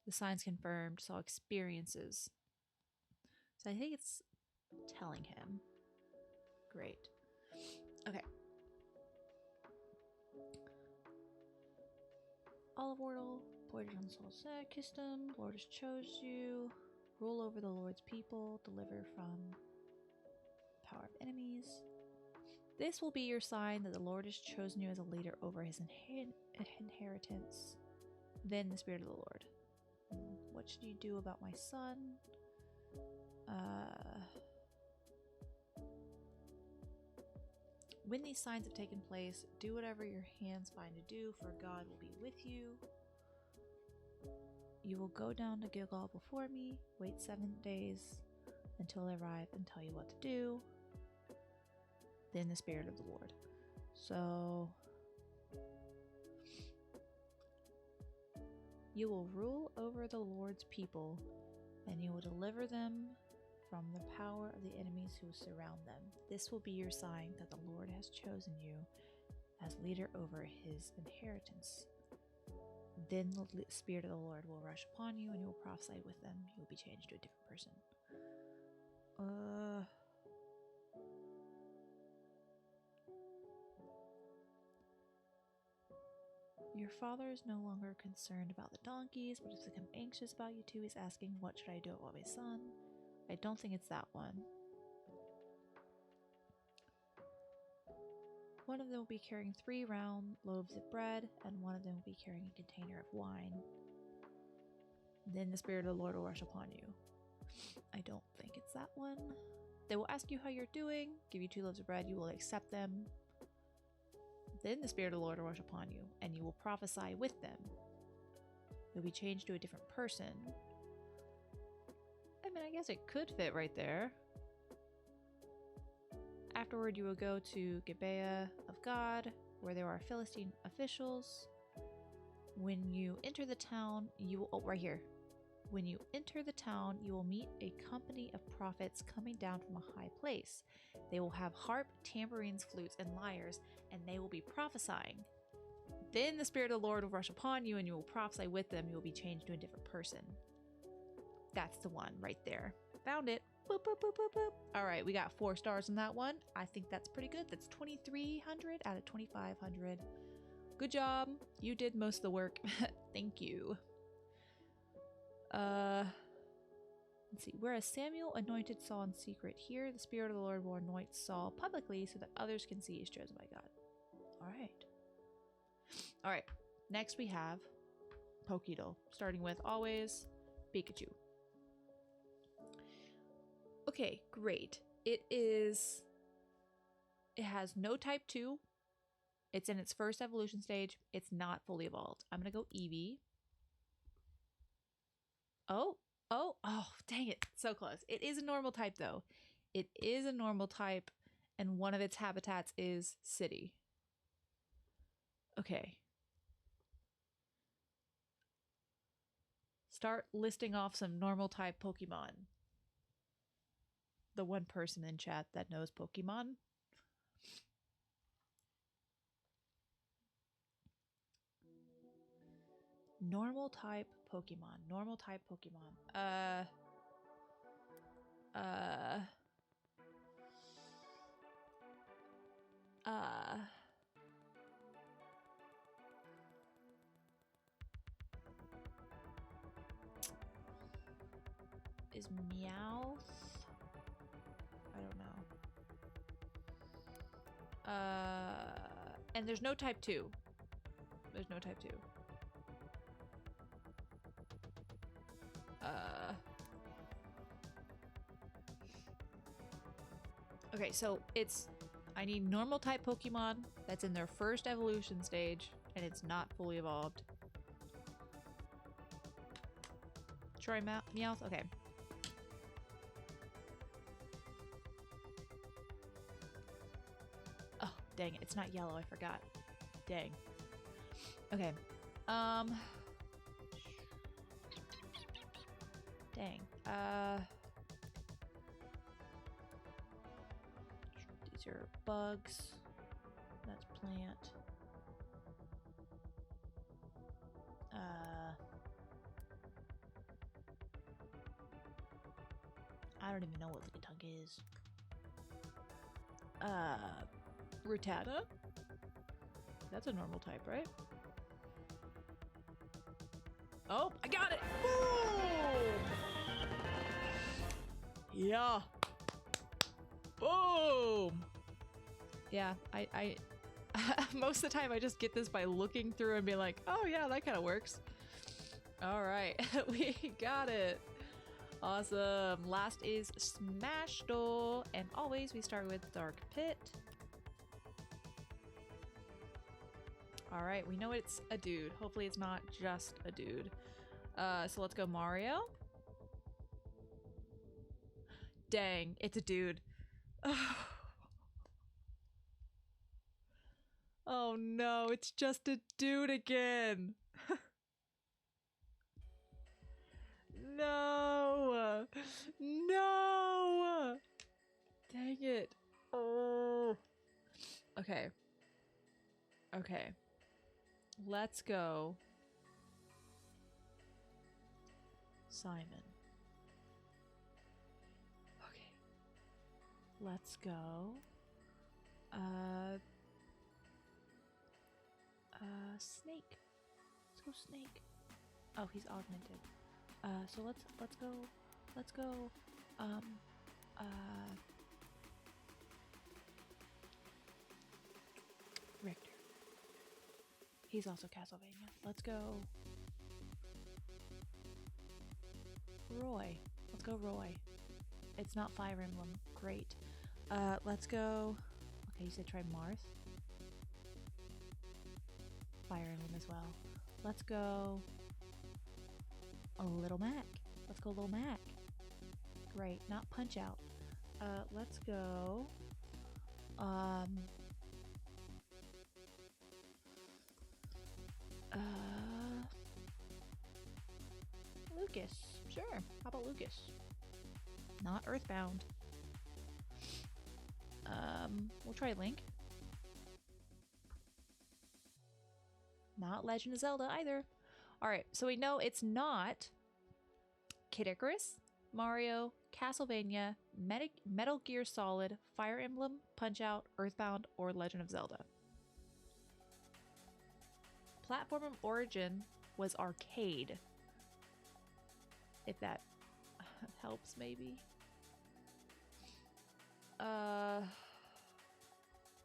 the signs confirmed, Saul experiences. So I think it's telling him. Great. Okay. Olive oil, poured it on Saul's neck, kissed him. Lord has chose you. Rule over the Lord's people. Deliver from the power of enemies. This will be your sign that the Lord has chosen you as a leader over his inheritance. Then the Spirit of the Lord. What should you do about my son? When these signs have taken place, do whatever your hands find to do, for God will be with you. You will go down to Gilgal before me, wait 7 days until I arrive and tell you what to do. Then the Spirit of the Lord. So you will rule over the Lord's people, and you will deliver them from the power of the enemies who surround them. This will be your sign that the Lord has chosen you as leader over his inheritance. Then the Spirit of the Lord will rush upon you, and you will prophesy with them. You will be changed to a different person. Your father is no longer concerned about the donkeys, but has become anxious about you too. He's asking, what should I do about my son? I don't think it's that one. One of them will be carrying 3 round loaves of bread, and one of them will be carrying a container of wine. Then the Spirit of the Lord will rush upon you. I don't think it's that one. They will ask you how you're doing, give you 2 loaves of bread, you will accept them. Then the Spirit of the Lord will rush upon you, and you will prophesy with them. You'll be changed to a different person. I mean, I guess it could fit right there. Afterward, you will go to Gibeah of God, where there are Philistine officials. When you enter the town, right here. When you enter the town, you will meet a company of prophets coming down from a high place. They will have harp, tambourines, flutes, and lyres, and they will be prophesying. Then the Spirit of the Lord will rush upon you, and you will prophesy with them. You will be changed to a different person. That's the one right there. Found it. Boop, boop, boop, boop, boop. All right, we got 4 stars in that one. I think that's pretty good. That's 2,300 out of 2,500. Good job. You did most of the work. Thank you. Let's see. Whereas Samuel anointed Saul in secret, here the Spirit of the Lord will anoint Saul publicly so that others can see he's chosen by God. All right. All right. Next we have Pokédoll, starting with always Pikachu. Okay, great. It has no type 2. It's in its first evolution stage. It's not fully evolved. I'm going to go Eevee. Oh, dang it. So close. It is a normal type though. It is a normal type and one of its habitats is city. Okay. Start listing off some normal type Pokemon. The one person in chat that knows Pokemon. Normal type Pokemon. Normal type Pokemon. Is Meowth? I don't know. And there's no type 2. There's no type 2. Okay, so I need normal type Pokemon that's in their first evolution stage and it's not fully evolved. Try Meowth? Okay. Oh, dang it. It's not yellow. I forgot. Dang. Okay. Dang. These are bugs. That's plant. I don't even know what Lickitung is. Rattata? That's a normal type, right? Oh, I got it! Boom! Yeah. Boom! Yeah, I most of the time I just get this by looking through and being like, oh yeah, that kind of works. All right, we got it. Awesome. Last is Smashdole, and always we start with Dark Pit. All right, we know it's a dude. Hopefully it's not just a dude. So let's go Mario. Dang, it's a dude. Oh no, it's just a dude again. No! No! Dang it. Oh. Okay. Okay. Let's go. Simon. Okay. Let's go. Snake. Let's go Snake. Oh, he's augmented. So let's go, Richter. He's also Castlevania. Let's go, Roy. Let's go, Roy. It's not Fire Emblem. Great. Let's go. Okay, you said try Marth. Fire Emblem as well. Let's go. Little Mac. Let's go Little Mac. Great. Not Punch Out. Let's go. Lucas. Sure. How about Lucas? Not Earthbound. We'll try Link. Not Legend of Zelda either. Alright, so we know it's not Kid Icarus. Mario, Castlevania, Metal Gear Solid, Fire Emblem, Punch-Out, Earthbound, or Legend of Zelda. Platform of origin was arcade. If that helps, maybe.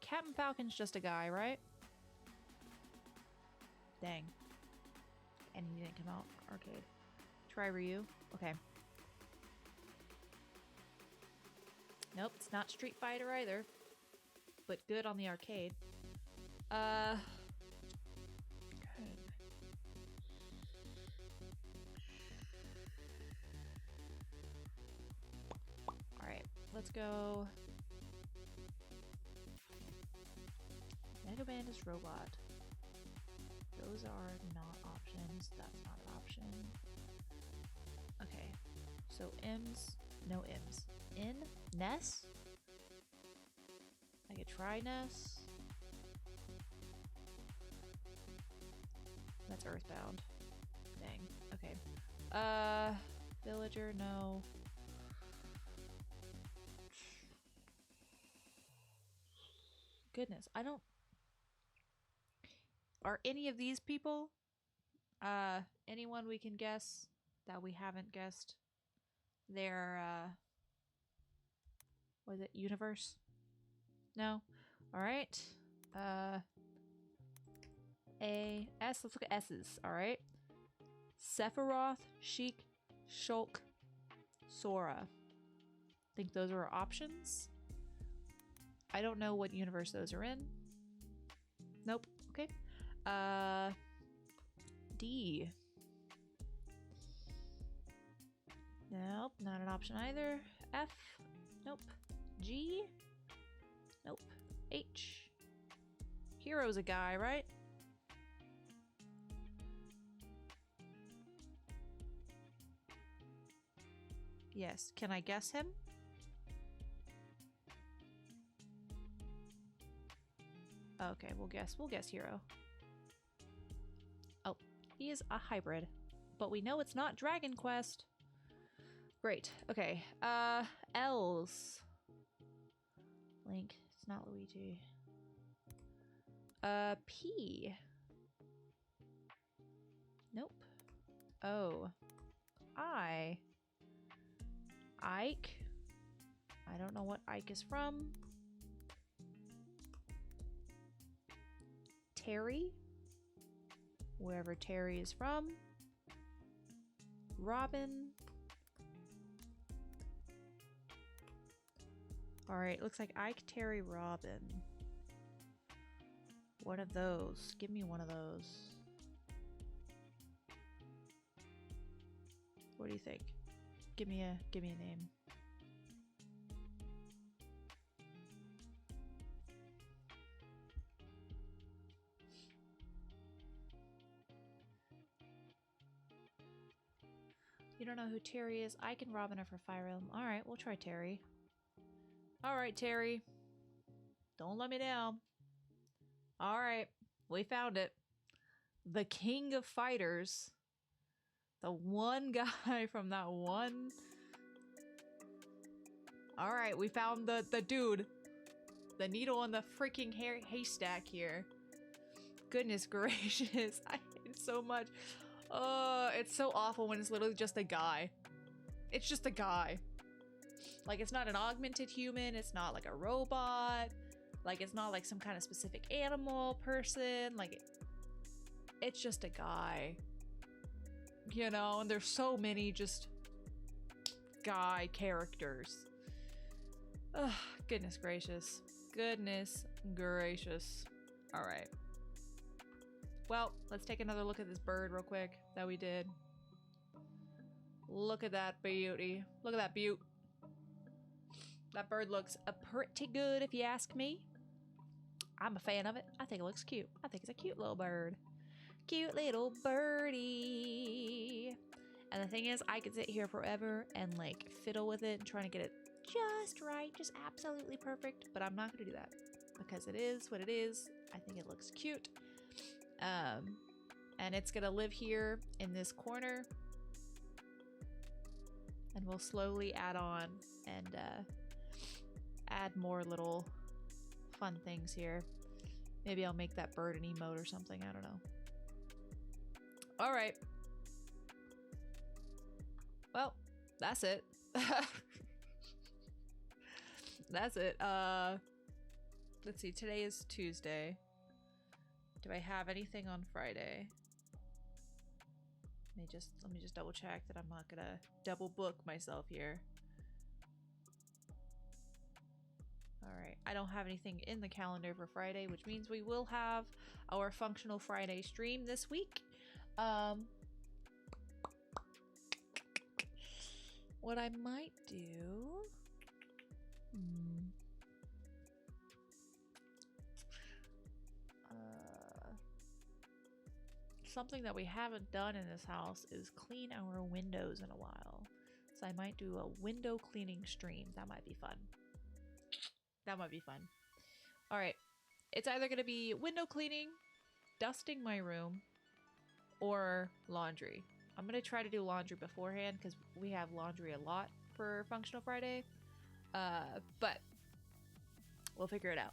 Captain Falcon's just a guy, right? Dang. And he didn't come out arcade. Try Ryu. Okay. Nope, it's not Street Fighter either. But good on the arcade. Good. Alright, let's go. Mega Man is robot. Those are not options. That's not an option. Okay. So M's. No M's. In? Ness? I could try Ness. That's Earthbound. Dang. Okay. Villager, no. Goodness, I don't... Are any of these people? Anyone we can guess that we haven't guessed? Their, was it universe? No? Alright. A, S, let's look at S's, alright? Sephiroth, Sheik, Shulk, Sora. Think those are our options? I don't know what universe those are in. Nope. Okay. D. Nope, not an option either. F. Nope. G. Nope. H. Hero's a guy, right? Yes. Can I guess him? Okay, we'll guess hero. Oh, he is a hybrid. But we know it's not Dragon Quest. Great. Okay. L's. Link. It's not Luigi. P. Nope. O. I. Ike. I don't know what Ike is from. Terry. Wherever Terry is from. Robin. Alright, looks like Ike, Terry, Robin. One of those. Give me one of those. What do you think? Give me a name. You don't know who Terry is? Ike and Robin are for Fire Emblem. Alright, we'll try Terry. Alright, Terry. Don't let me down. Alright, we found it. The King of Fighters. The one guy from that one... Alright, we found the dude. The needle in the freaking haystack here. Goodness gracious. I hate it so much. It's so awful when it's literally just a guy. It's just a guy. Like, it's not an augmented human. It's not like a robot. Like, it's not like some kind of specific animal person. Like, it's just a guy. You know, and there's so many just guy characters. Ugh, goodness gracious. Goodness gracious. Alright. Well, let's take another look at this bird real quick that we did. Look at that beauty. Look at that beaut. That bird looks pretty good if you ask me. I'm a fan of it. I think it looks cute. I think it's a cute little bird. Cute little birdie. And the thing is, I could sit here forever and like fiddle with it and trying to get it just right, just absolutely perfect, but I'm not going to do that because it is what it is. I think it looks cute. And it's gonna live here in this corner. and we'll slowly add on and add more little fun things here. Maybe I'll make that bird an emote or something. I don't know. All right. Well, that's it. That's it. Let's see. Today is Tuesday. Do I have anything on Friday? Let me just double check that I'm not gonna double book myself here. All right. I don't have anything in the calendar for Friday, which means we will have our Functional Friday stream this week. What I might do... something that we haven't done in this house is clean our windows in a while. So I might do a window cleaning stream. That might be fun. That might be fun. All right. It's either going to be window cleaning, dusting my room, or laundry. I'm going to try to do laundry beforehand because we have laundry a lot for Functional Friday. But we'll figure it out.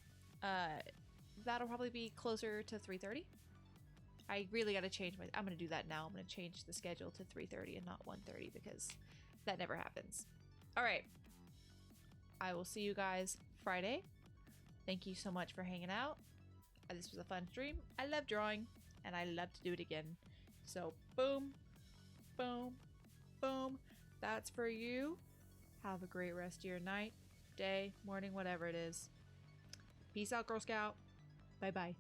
That'll probably be closer to 3:30. I really got to change my... I'm going to do that now. I'm going to change the schedule to 3:30 and not 1:30 because that never happens. All right. I will see you guys Friday. Thank you so much for hanging out. This was a fun stream. I love drawing and I love to do it again. So boom, boom, boom. That's for you. Have a great rest of your night, day, morning, whatever it is. Peace out, Girl Scout. Bye-bye.